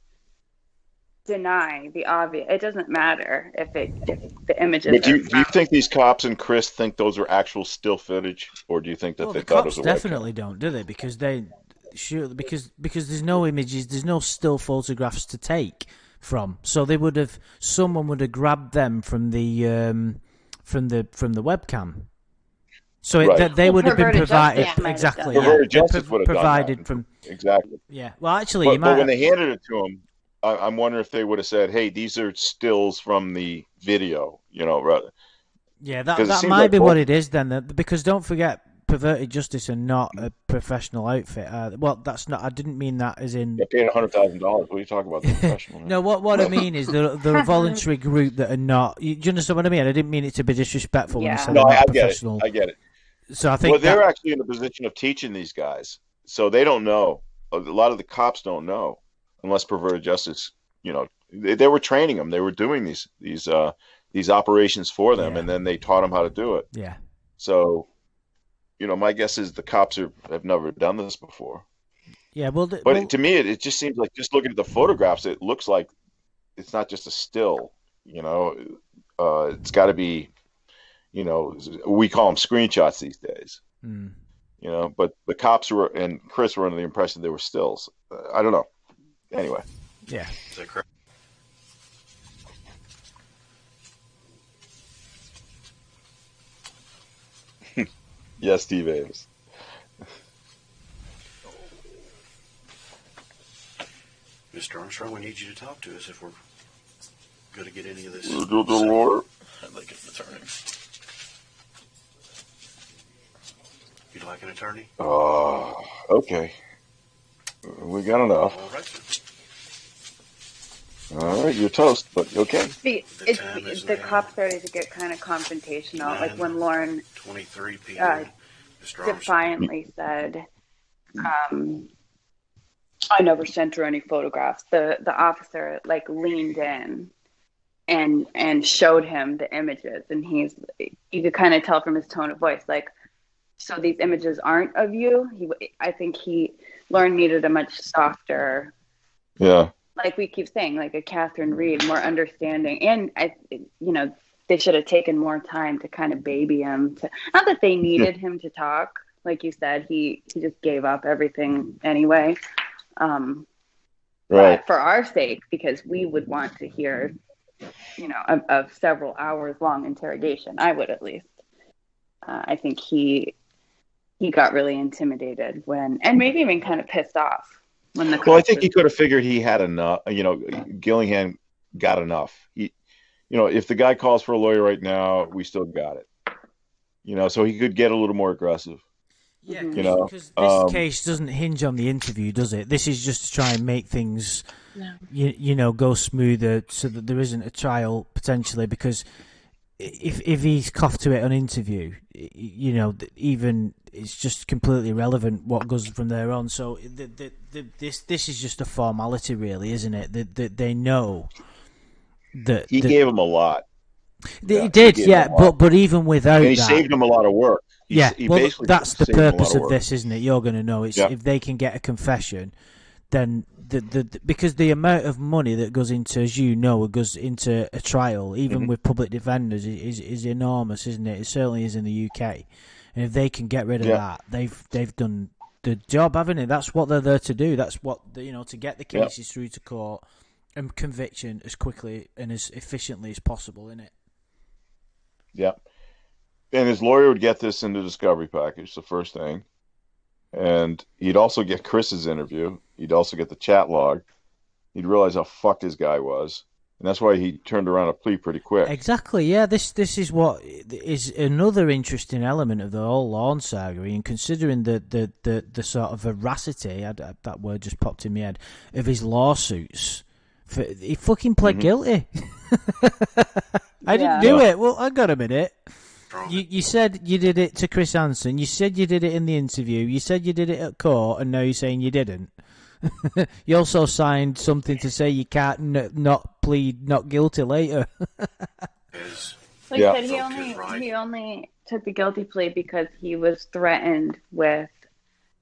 deny the obvious. It doesn't matter if the images But do are you think these cops and Chris think those are actual still footage, or do you think that Well, they the thought it cops was a definitely webcam? don't, do they? Because there's no images, there's no still photographs to take from. So someone would have grabbed them from the webcam. So Right. they would have been Perverted provided Justice might have exactly. done Yeah, Perverted they're Justice would have done provided that. from. Exactly. Yeah. Well, actually, you But might. when they handed it to him, I'm wondering if they would have said, "Hey, these are stills from the video," rather. Yeah, Because it that seems might like be both. what it is then. Because don't forget, Perverted Justice are not a professional outfit. Well, that's not. I didn't mean that as in. They paid $100,000. What are you talking about? They're professional. No, what I mean is they're a voluntary group that are not. Do you understand what I mean? I didn't mean it to be disrespectful when I Yeah. said No, they're not I get it. professional. I get it. So I Well, think they're that. actually in a position of teaching these guys, so they don't know. A lot of the cops don't know, unless Perverted Justice, they were training them. They were doing these operations for them, Yeah. and then they taught them how to do it. Yeah. So, my guess is the cops have never done this before. Yeah. Well, But to me, it just seems like, just looking at the photographs, it looks like it's not just a still. It's got to be, we call them screenshots these days. mm. But the cops and Chris were under the impression they were stills. I don't know. Anyway. Yeah. Is that correct? Yes, Steve Ames. Mr. Armstrong, we need you to talk to us if we're going to get any of this. Good Lord. I'd like an attorney. You'd like an attorney? Okay. We got enough. All right. All right, you're toast, but okay. The cop started to get kind of confrontational, like when Lorne 23 p.m. Mr. Armstrong. defiantly said, "I never sent her any photographs." The officer leaned in and showed him the images, and you could kind of tell from his tone of voice, so these images aren't of you. I think Lorne needed a much softer. Yeah. Like we keep saying, like a Catherine Reed, more understanding, and they should have taken more time to kind of baby him. Not that they needed him to talk, like you said, he just gave up everything anyway. Right. But for our sake, because we would want to hear, a several hours long interrogation. I would at least. I think he got really intimidated and maybe even kind of pissed off. Well, I think he could have figured he had enough. Gillingham got enough. If the guy calls for a lawyer right now, we still got it. So he could get a little more aggressive. Yeah, You know, because this case doesn't hinge on the interview, does it? This is just to try and make things, you know, go smoother, so that there isn't a trial potentially. Because if he's coughed to it on interview, you know, even it's just completely irrelevant what goes from there on. So this is just a formality, really, isn't it? That they know that he gave him a lot. he did, he gave him a lot. but even without and he that, saved him a lot of work. He well, basically that's the saved him a lot purpose of work. this, isn't it? You're going to know it's if they can get a confession, then because the amount of money that goes into, as you know, goes into a trial, even with public defenders, is enormous, isn't it? It certainly is in the UK, and if they can get rid of that, they've done the job, haven't they? That's what they're there to do. That's what to get the cases through to court and conviction as quickly and as efficiently as possible, isn't it? Yeah. And his lawyer would get this in the discovery package, the first thing. And he'd also get Chris's interview. He'd also get the chat log. He'd realize how fucked his guy was. And that's why he turned around a plea pretty quick. Exactly, yeah. This is what is another interesting element of the whole Lorne saga, and considering the sort of veracity, that word just popped in my head, of his lawsuits. He fucking pled guilty. I didn't do it. Well, hang on a minute. You said you did it to Chris Hansen. You said you did it in the interview. You said you did it at court, and now you're saying you didn't. You also signed something to say you can't not plead not guilty later. Like I said, he only took the guilty plea because he was threatened with,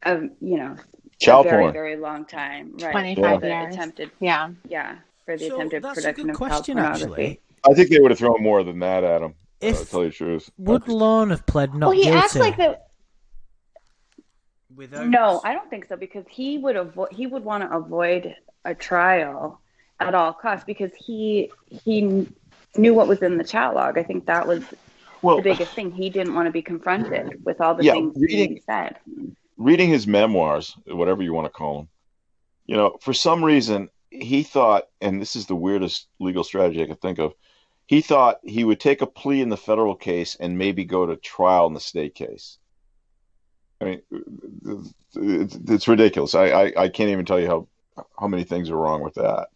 child a very, porn. very long time. Right. 25 years. Attempted. Yeah. Yeah. For the attempted that's production a good of question, child pornography. actually. I think they would have thrown more than that at him. To tell you the truth. Would Lorne have pled not guilty? Well, he acts like that. Without... No, I don't think so, because he would want to avoid a trial at all costs, because he knew what was in the chat log. I think that was the biggest thing. He didn't want to be confronted with all the things he said. Reading his memoirs, whatever you want to call them, for some reason he thought, and this is the weirdest legal strategy I could think of, he thought he would take a plea in the federal case and maybe go to trial in the state case. I mean, it's ridiculous. I can't even tell you how many things are wrong with that.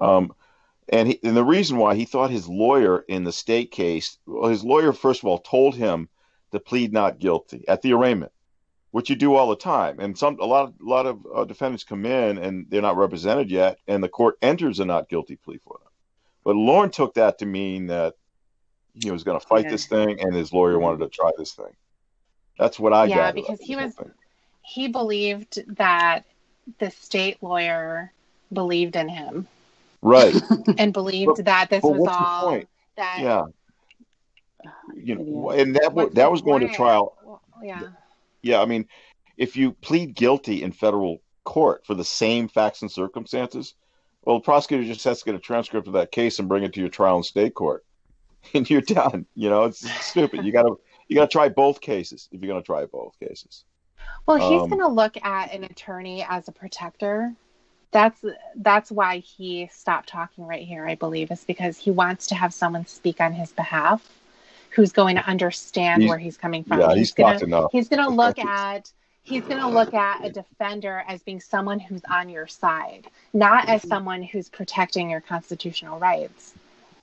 And the reason why he thought his lawyer in the state case, his lawyer, first of all, told him to plead not guilty at the arraignment, which you do all the time. And a lot of defendants come in and they're not represented yet, and the court enters a not guilty plea for them. But Lorne took that to mean that he was going to fight this thing, and his lawyer wanted to try this thing. That's what I got. Yeah, because he believed that the state lawyer believed in him. Right. And believed that this was all point? that. Yeah. And that was going to trial. Well, yeah. Yeah, I mean, if you plead guilty in federal court for the same facts and circumstances, well, the prosecutor just has to get a transcript of that case and bring it to your trial in state court, and you're done. It's stupid. You gotta try both cases if you're gonna try both cases. Well, he's gonna look at an attorney as a protector. That's why he stopped talking right here, I believe, is because he wants to have someone speak on his behalf who's going to understand where he's coming from. Yeah, he's talked enough. He's gonna look at a defender as being someone who's on your side, not as someone who's protecting your constitutional rights.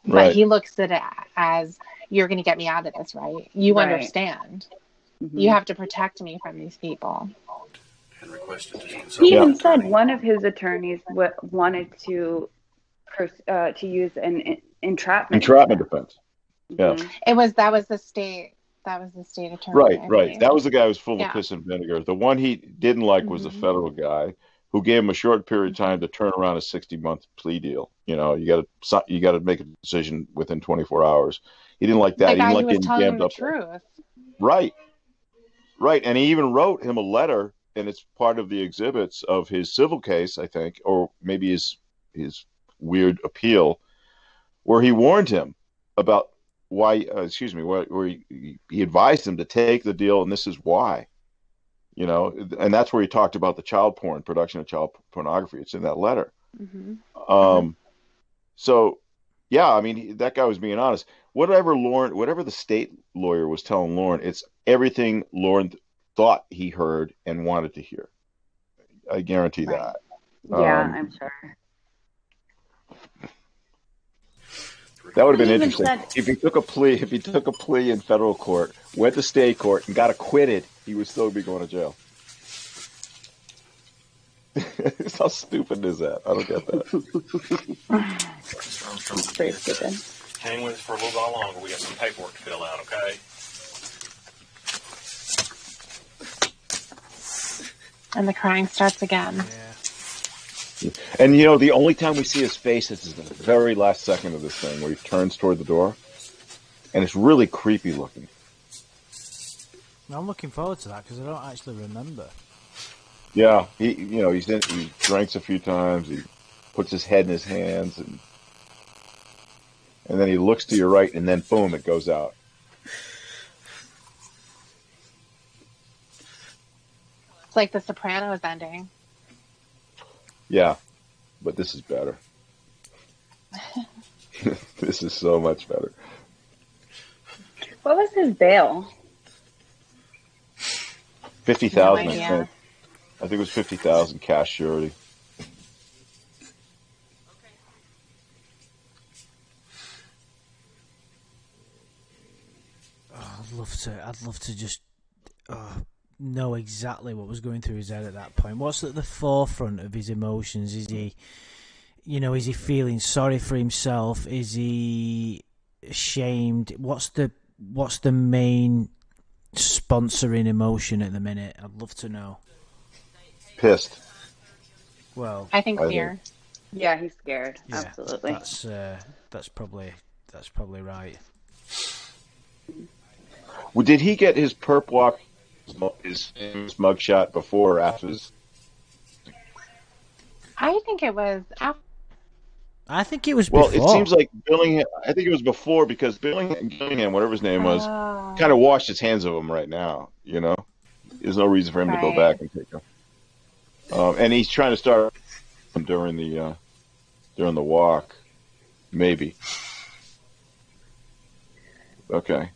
But he looks at it as, you're going to get me out of this, right? You understand. Mm-hmm. You have to protect me from these people. He even said one of his attorneys wanted to use an entrapment defense. Yeah, that was the state attorney. Right. That was the guy who was full of piss and vinegar. The one he didn't like was the federal guy who gave him a short period of time to turn around a 60-month plea deal. You got to make a decision within 24 hours. He didn't like that. The guy he who was telling him the truth. Right. And he even wrote him a letter, and it's part of the exhibits of his civil case, I think, or maybe his weird appeal, where he warned him about why, where he advised him to take the deal, and this is why, and that's where he talked about the production of child pornography. It's in that letter. Mm-hmm. So, yeah, I mean, that guy was being honest. Whatever the state lawyer was telling Lorne, it's everything Lorne thought he heard and wanted to hear. I guarantee Right. that. Yeah, I'm sure. That would have been He even interesting said- if he took a plea. If he took a plea in federal court, went to state court, and got acquitted, he would still be going to jail. How stupid is that? I don't get that. It's pretty stupid. Hang with us for a little while longer. We got some paperwork to fill out, okay? And the crying starts again. Yeah. And you know, the only time we see his face is the very last second of this thing, where he turns toward the door, and it's really creepy looking. I'm looking forward to that because I don't actually remember. Yeah, he drinks a few times. He puts his head in his hands, and then he looks to your right, and then boom, it goes out. It's like the Sopranos ending. Yeah, but this is better. This is so much better. What was his bail? 50,000, No I idea. think. I think it was 50,000 cash surety. Oh, I'd love to just know exactly what was going through his head at that point. What's at the forefront of his emotions? Is he, is he feeling sorry for himself? Is he ashamed? What's the main sponsoring emotion at the minute? I'd love to know. Pissed. Well, I think I fear. Yeah, he's scared. yeah, Absolutely. that's probably right. Well, did he get his perp walk, his mugshot before or after this? I think it was after. I think it was Well, before. it seems like Billingham. I think it was before, because Billingham, whatever his name was, Oh. kind of washed his hands of him right now. There's no reason for him to go Right. back and take him. And he's trying to start during the walk, maybe. Okay.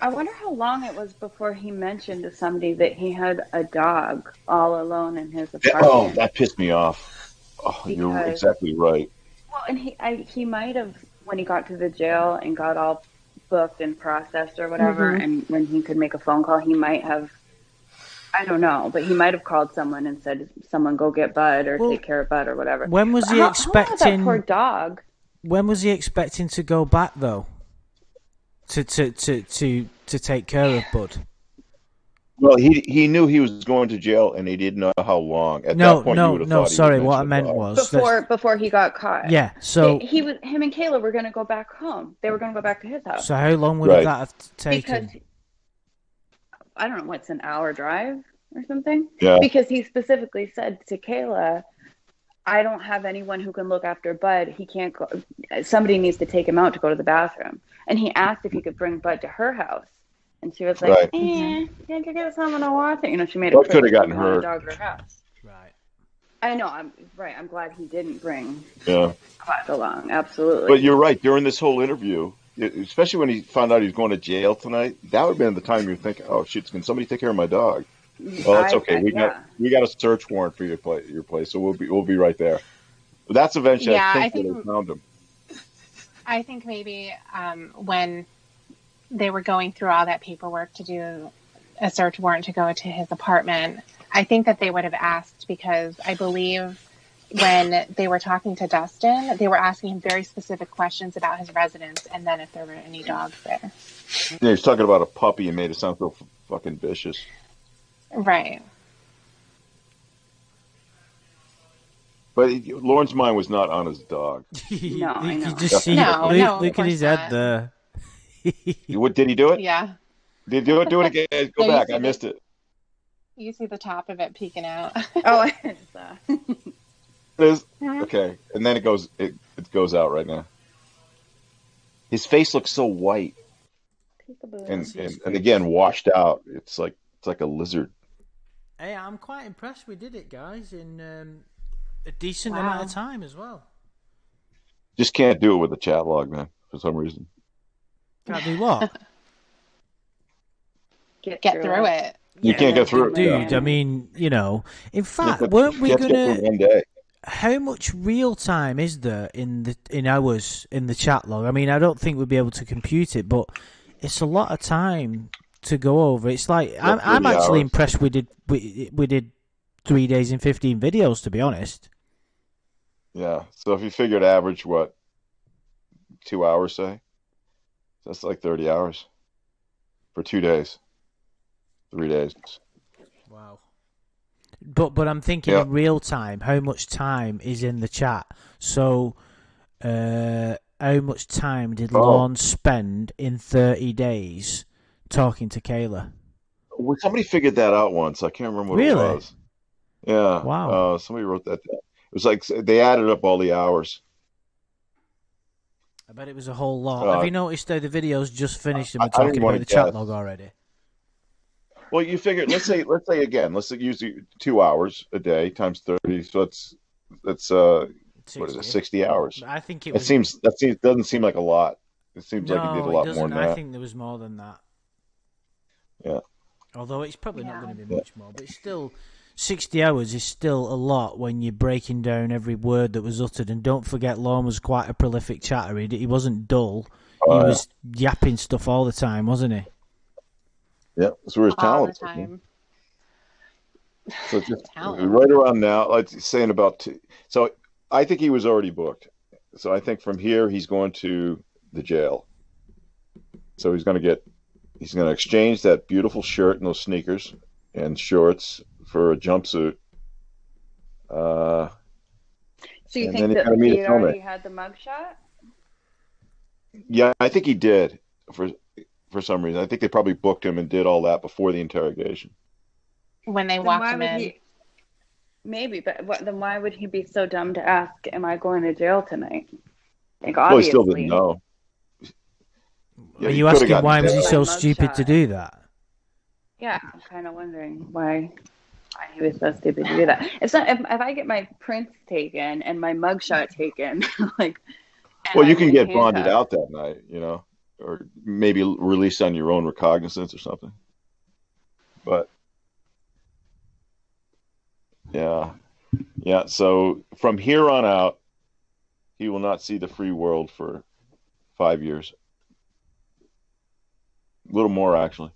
I wonder how long it was before he mentioned to somebody that he had a dog all alone in his apartment. Oh, that pissed me off. Oh, you're Because- exactly right. Well, and he might have, when he got to the jail and got all booked and processed or whatever, and when he could make a phone call, he might have, I don't know, but he might have called someone and said, someone go get Bud or Well, take care of Bud or whatever. When was But he how about expecting? that poor dog? When was he expecting to go back though? To take care of Bud. Well, he knew he was going to jail, and he didn't know how long. At No, that point, you would have thought he sorry. was What I mentioning meant dog. was Before he got caught. yeah. So him and Kayla were going to go back home. They were going to go back to his house. so how long would Right. that have taken? Because I don't know, what's an hour drive or something? Yeah. Because he specifically said to Kayla, I don't have anyone who can look after Bud. He can't go. Somebody needs to take him out to go to the bathroom. And he asked if he could bring Bud to her house. And she was like, Right. can't you get someone to watch it? She made Bud it could have clear gotten she wanted hurt. a dog to her house. Right. I know, I'm right. I'm glad he didn't bring Yeah. Bud along. Absolutely. But you're right. During this whole interview, especially when he found out he was going to jail tonight, that would have been the time you're thinking, "Oh shit, can somebody take care of my dog?" Well, that's okay. We got a search warrant for your place, so we'll be right there. But that's eventually, Yeah, I think, where they found him. I think maybe when they were going through all that paperwork to do a search warrant to go to his apartment, I think that they would have asked, because I believe when they were talking to Dustin, they were asking him very specific questions about his residence and then if there were any dogs there. Yeah, he's talking about a puppy and made it sound so fucking vicious. Right. But Lorne's mind was not on his dog. No, I know. You just see No, look, no, of look at his course head not. there. What did he do it? Yeah. Did he do it? Do it again. Go No, you back. see I the- missed it. You see the top of it peeking out. Oh, It is? Okay, and then it goes out right now. His face looks so white and again washed out. It's like a lizard. Hey, I'm quite impressed we did it, guys, in a decent Wow. amount of time as well. Just can't do it with a chat log, man, for some reason. Can't do what? get through it. You can't get through it, dude. yeah. I mean, in fact, But weren't we you can't get through gonna? one day. How much real time is there in hours in the chat log? I mean, I don't think we'd be able to compute it, but it's a lot of time to go over. It's like I'm actually impressed. We did 3 days and 15 videos, to be honest. Yeah. So if you figured average, 2 hours, say, that's like 30 hours for 2 days, 3 days. Wow. But I'm thinking in real time, how much time is in the chat? So, how much time did Lorne spend in 30 days talking to Kayla? Well, somebody figured that out once. I can't remember what it was. Yeah. Wow. Somebody wrote that down. It was like they added up all the hours. I bet it was a whole lot. Have you noticed how the video's just finished and we're talking about the chat log already? Well, you figure. Let's say again. Let's use 2 hours a day times 30. So that's what is it? 60 hours. I think it doesn't seem like a lot. It seems like he did a lot more than that. I think there was more than that. Yeah. Although it's probably not going to be much more, but it's still 60 hours is still a lot when you're breaking down every word that was uttered. And don't forget, Lorne was quite a prolific chatter. He wasn't dull. He was yapping stuff all the time, wasn't he? Yeah, that's where his talent. All the time. So just right around now, like saying about so I think he was already booked. So I think from here he's going to the jail. So he's going to exchange that beautiful shirt and those sneakers and shorts for a jumpsuit. So you think that he already had the mugshot? Yeah, I think he did for some reason. I think they probably booked him and did all that before the interrogation. When they walked him in. Maybe, but then why would he be so dumb to ask, am I going to jail tonight? Like, well, he still didn't know. Yeah, are you asking why was he so stupid to do that? Yeah, I'm kind of wondering why he was so stupid to do that. It's not if I get my prints taken and my mugshot taken, like. Well, you can get bonded out that night, or maybe released on your own recognizance or something. But yeah. So from here on out, he will not see the free world for 5 years. A little more, actually.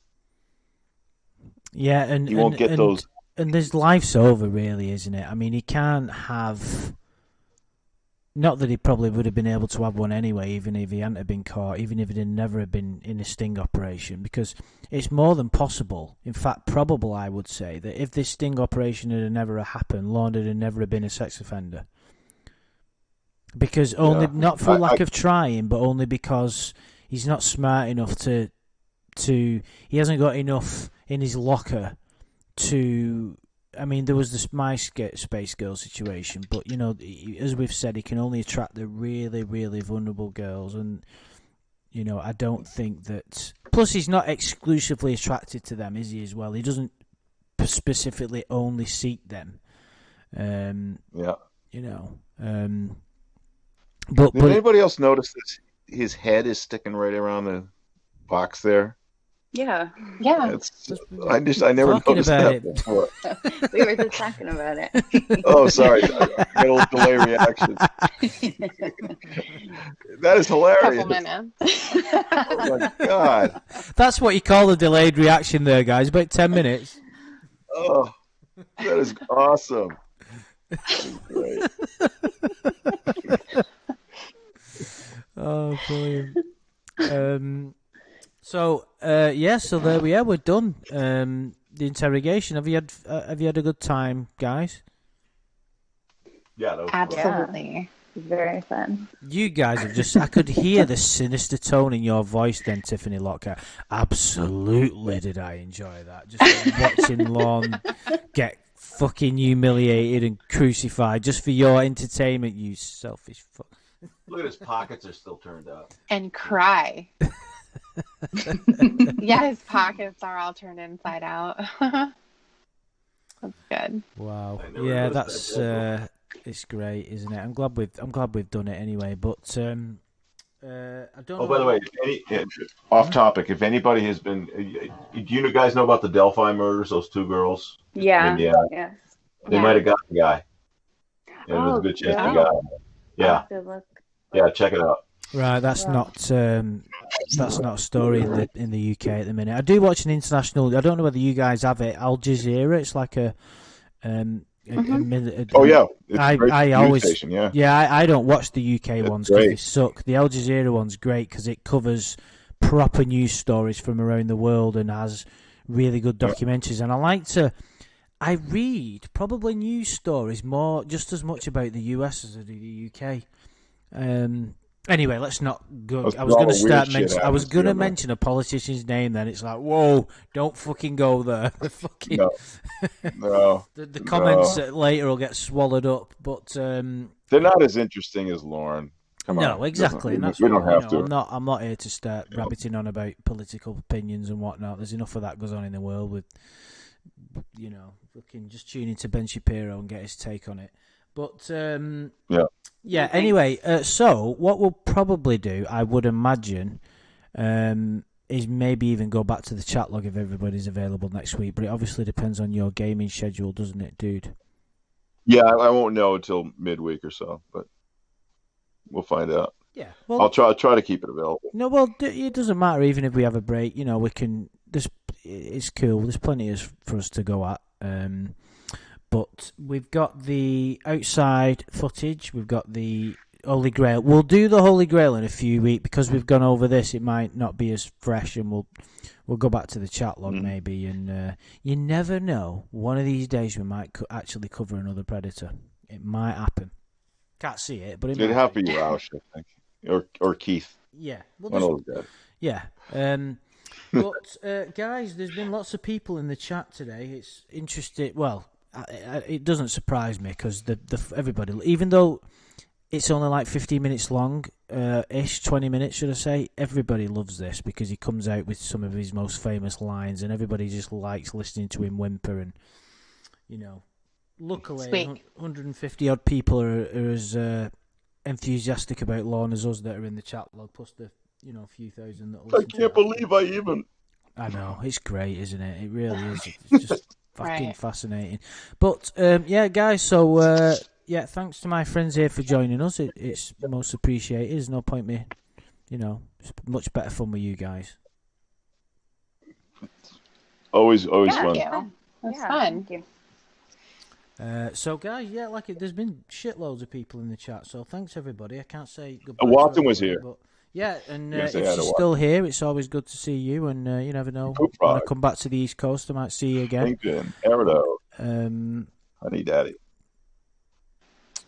Yeah, and he won't get those. And his life's over, really, isn't it? I mean, he can't have. Not that he probably would have been able to have one anyway, even if he hadn't been caught, even if he'd never have been in a sting operation, because it's more than possible, in fact probable, I would say, that if this sting operation had never happened, Lorne would have never been a sex offender. Because not for lack of trying, but only because he's not smart enough to he hasn't got enough in his locker to. I mean, there was this MySpace girl situation, but, as we've said, he can only attract the really, really vulnerable girls. And, I don't think that... Plus, he's not exclusively attracted to them, is he, as well? He doesn't specifically only seek them. But Did anybody else notice that his head is sticking right around the box there? Yeah. I never noticed that before. We were just talking about it. Oh, sorry. I got a little delay reaction. That is hilarious. Couple minutes. Oh, my God. That's what you call a delayed reaction there, guys. About 10 minutes. Oh, that is awesome. Great. Oh, brilliant. So there we are. We're done. The interrogation. Have you had a good time, guys? Yeah, that was absolutely. Very fun. You guys have I could hear the sinister tone in your voice then, Tiffany Lockhart. Absolutely did I enjoy that. Just watching Lorne get fucking humiliated and crucified just for your entertainment, you selfish fuck. Look at his pockets are still turned up. And cry. Yeah, his pockets are all turned inside out. That's good. Wow. Yeah, that's it's great, isn't it? I'm glad we've done it anyway. But I don't know. Oh, by the way, off topic, if anybody has been, do you guys know about the Delphi murders? Those two girls in Yeah. Indiana. Yes. They might have got the guy. And there's a good chance they really? got him. I'll Yeah, have to look. yeah, check it out. Right, that's Wow. not a story in the UK at the minute. I do watch an international. I don't know whether you guys have it. Al Jazeera. It's like a Oh yeah, it's a great I news always station, yeah. I don't watch the UK ones because they suck. The Al Jazeera one's great because it covers proper news stories from around the world and has really good documentaries. And I read probably news stories more just as much about the US as I do the UK. Anyway, let's not go. I was going to start mention. I was going to mention a politician's name. Then it's like, whoa! Don't fucking go there. The fucking no. the comments later will get swallowed up. But they're not as interesting as Lorne. Come on. No, exactly. And that's we don't have to. I'm not here to start rabbiting on about political opinions and whatnot. There's enough of that goes on in the world with, fucking just tune into Ben Shapiro and get his take on it. But yeah. Anyway, so what we'll probably do, I would imagine, is maybe even go back to the chat log if everybody's available next week. But it obviously depends on your gaming schedule, doesn't it, dude? Yeah, I won't know until midweek or so, but we'll find out. Yeah, well, I'll try to keep it available. No, well, it doesn't matter even if we have a break. We can. It's cool. There's plenty for us to go at. But we've got the outside footage. We've got the Holy Grail. We'll do the Holy Grail in a few weeks because we've gone over this. It might not be as fresh, and we'll go back to the chat log maybe. And you never know. One of these days we might actually cover another Predator. It might happen. Can't see it, but it'd have to be Roush, I think, or Keith. Yeah, one of those guys. Yeah. But guys, there's been lots of people in the chat today. It's interesting. Well, it doesn't surprise me because everybody, even though it's only like 15 minutes long, 20 minutes, should I say, everybody loves this because he comes out with some of his most famous lines, and everybody just likes listening to him whimper. And luckily, 150 odd people are as enthusiastic about Lorne as us that are in the chat log, plus the few thousand that listen. I can't believe I even. I know, it's great, isn't it? It really is. It's just fucking fascinating. But yeah, guys. So thanks to my friends here for joining us. It's most appreciated. There's no point me, it's much better fun with you guys. Always fun. Yeah, it's fun. Thank you. So guys, there's been shitloads of people in the chat. So thanks everybody. I can't say goodbye. Watson was here. But yeah, and Yes, if she's still here, it's always good to see you. And you never know, when I come back to the East Coast, I might see you again. Lincoln, Erido, Honey Daddy.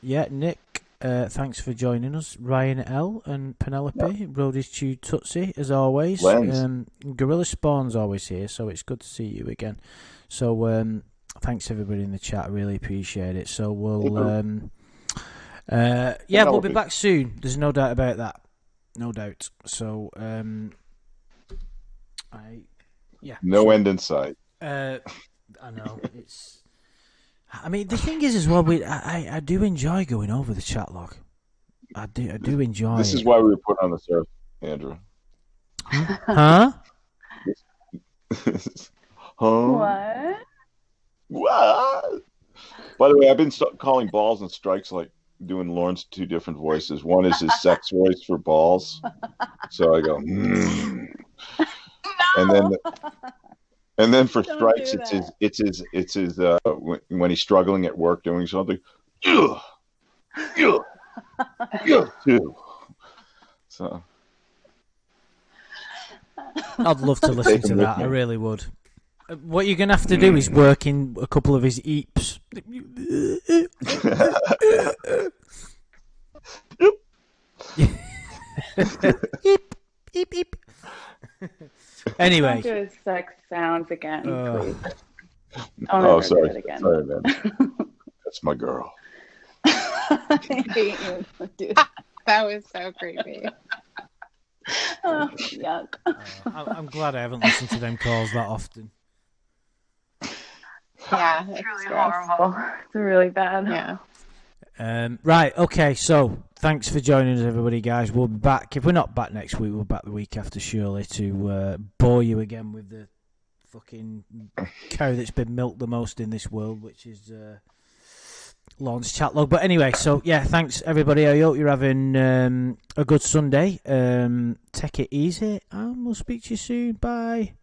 Yeah, Nick, thanks for joining us. Ryan L and Penelope, Brody's Chew Tootsie, as always. Gorilla Spawn's always here, so it's good to see you again. So thanks everybody in the chat. I really appreciate it. So we'll we'll be back soon. There's no doubt about that. No doubt. So no end in sight. I know it's. I mean, the thing is as well. I do enjoy going over the chat log. I do enjoy. This is why we were put on this earth, Andrew. Huh? What? By the way, I've been calling balls and strikes like doing Lorne's two different voices. One is his sex voice for balls, so I go, and then for strikes, it's his when he's struggling at work doing something. So I'd love to listen to that. I really would. What you're going to have to do is work in a couple of his eeps. Eep, eep, eep. Anyway. Don't do his sex sounds again, please. Sorry. Do it again. Sorry, man. That's my girl. I hate you, dude. That was so creepy. Oh, yuck. I'm glad I haven't listened to them calls that often. Yeah, it's really horrible. It's really bad. Yeah. Right, okay, so thanks for joining us, everybody, guys. We'll be back. If we're not back next week, we'll be back the week after, surely, to bore you again with the fucking cow that's been milked the most in this world, which is Lorne's chat log. But anyway, so yeah, thanks, everybody. I hope you're having a good Sunday. Take it easy, and we'll speak to you soon. Bye.